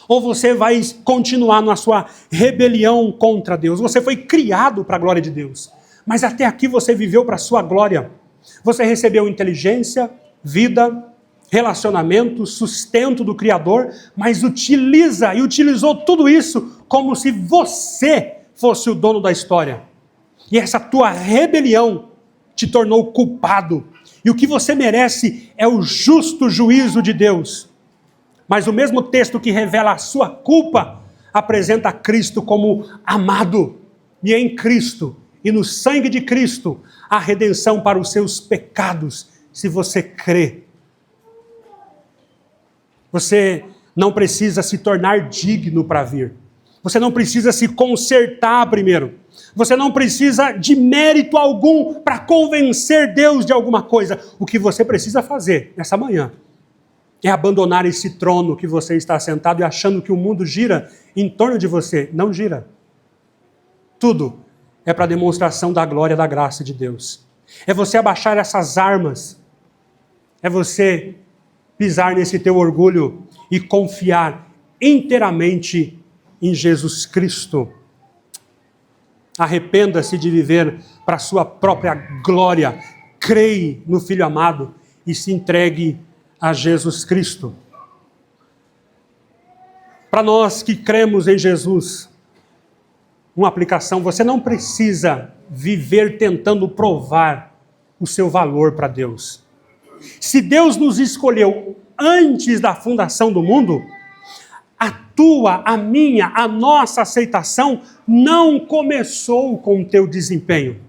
Ou você vai continuar na sua rebelião contra Deus? Você foi criado para a glória de Deus, mas até aqui você viveu para a sua glória. Você recebeu inteligência, vida, relacionamento, sustento do Criador, mas utilizou tudo isso como se você fosse o dono da história. E essa tua rebelião te tornou culpado. E o que você merece é o justo juízo de Deus. Mas o mesmo texto que revela a sua culpa apresenta a Cristo como amado. E em Cristo, e no sangue de Cristo, a redenção para os seus pecados, se você crê. Você não precisa se tornar digno para vir. Você não precisa se consertar primeiro. Você não precisa de mérito algum para convencer Deus de alguma coisa. O que você precisa fazer nessa manhã é abandonar esse trono que você está sentado e achando que o mundo gira em torno de você. Não gira. Tudo é para demonstração da glória, da graça de Deus. É você abaixar essas armas. É você pisar nesse teu orgulho e confiar inteiramente em Jesus Cristo. Arrependa-se de viver para a sua própria glória. Creia no Filho amado e se entregue a Jesus Cristo. Para nós que cremos em Jesus, uma aplicação, você não precisa viver tentando provar o seu valor para Deus. Se Deus nos escolheu antes da fundação do mundo, a tua, a minha, a nossa aceitação não começou com o teu desempenho.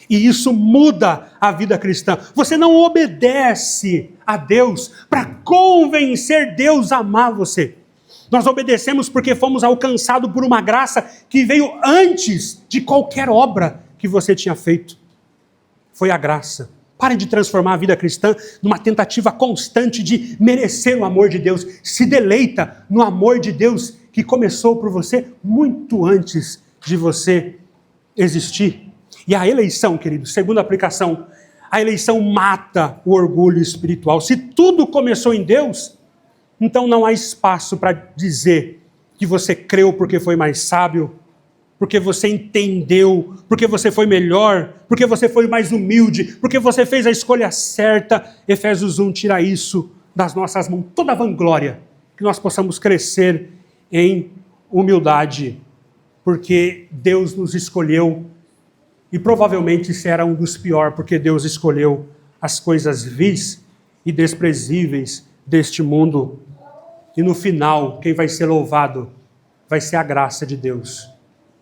E isso muda a vida cristã. Você não obedece a Deus para convencer Deus a amar você. Nós obedecemos porque fomos alcançados por uma graça que veio antes de qualquer obra que você tinha feito. Foi a graça. Parem de transformar a vida cristã numa tentativa constante de merecer o amor de Deus. Se deleita no amor de Deus que começou por você muito antes de você existir. E a eleição, querido, segunda aplicação, a eleição mata o orgulho espiritual. Se tudo começou em Deus, então não há espaço para dizer que você creu porque foi mais sábio, porque você entendeu, porque você foi melhor, porque você foi mais humilde, porque você fez a escolha certa. Efésios 1 tira isso das nossas mãos, toda a vanglória, que nós possamos crescer em humildade, porque Deus nos escolheu, e provavelmente isso era um dos piores, porque Deus escolheu as coisas vis e desprezíveis deste mundo, e no final, quem vai ser louvado vai ser a graça de Deus.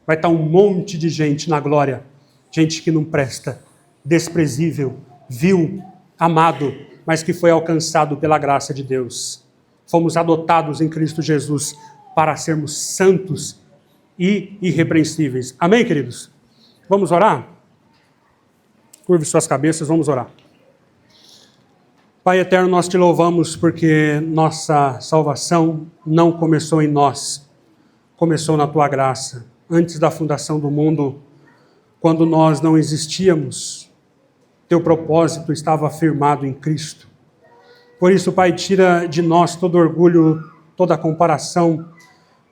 Vai estar um monte de gente na glória, gente que não presta, desprezível, vil, amado, mas que foi alcançado pela graça de Deus. Fomos adotados em Cristo Jesus para sermos santos e irrepreensíveis. Amém, queridos? Vamos orar? Curve suas cabeças, vamos orar. Pai eterno, nós te louvamos porque nossa salvação não começou em nós, começou na tua graça. Antes da fundação do mundo, quando nós não existíamos, teu propósito estava firmado em Cristo. Por isso, Pai, tira de nós todo orgulho, toda comparação,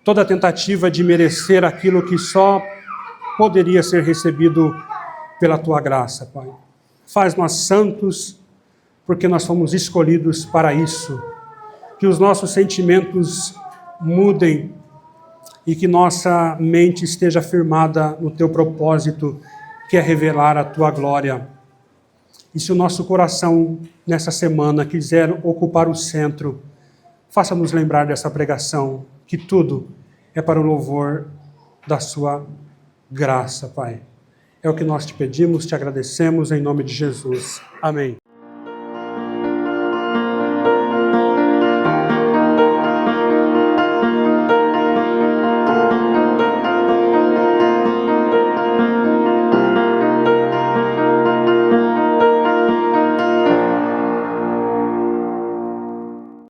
toda tentativa de merecer aquilo que só poderia ser recebido pela tua graça, Pai. Faz-nos santos, porque nós fomos escolhidos para isso. Que os nossos sentimentos mudem e que nossa mente esteja firmada no teu propósito, que é revelar a tua glória. E se o nosso coração, nessa semana, quiser ocupar o centro, faça-nos lembrar dessa pregação, que tudo é para o louvor da sua graça, Pai. É o que nós te pedimos, te agradecemos, em nome de Jesus. Amém.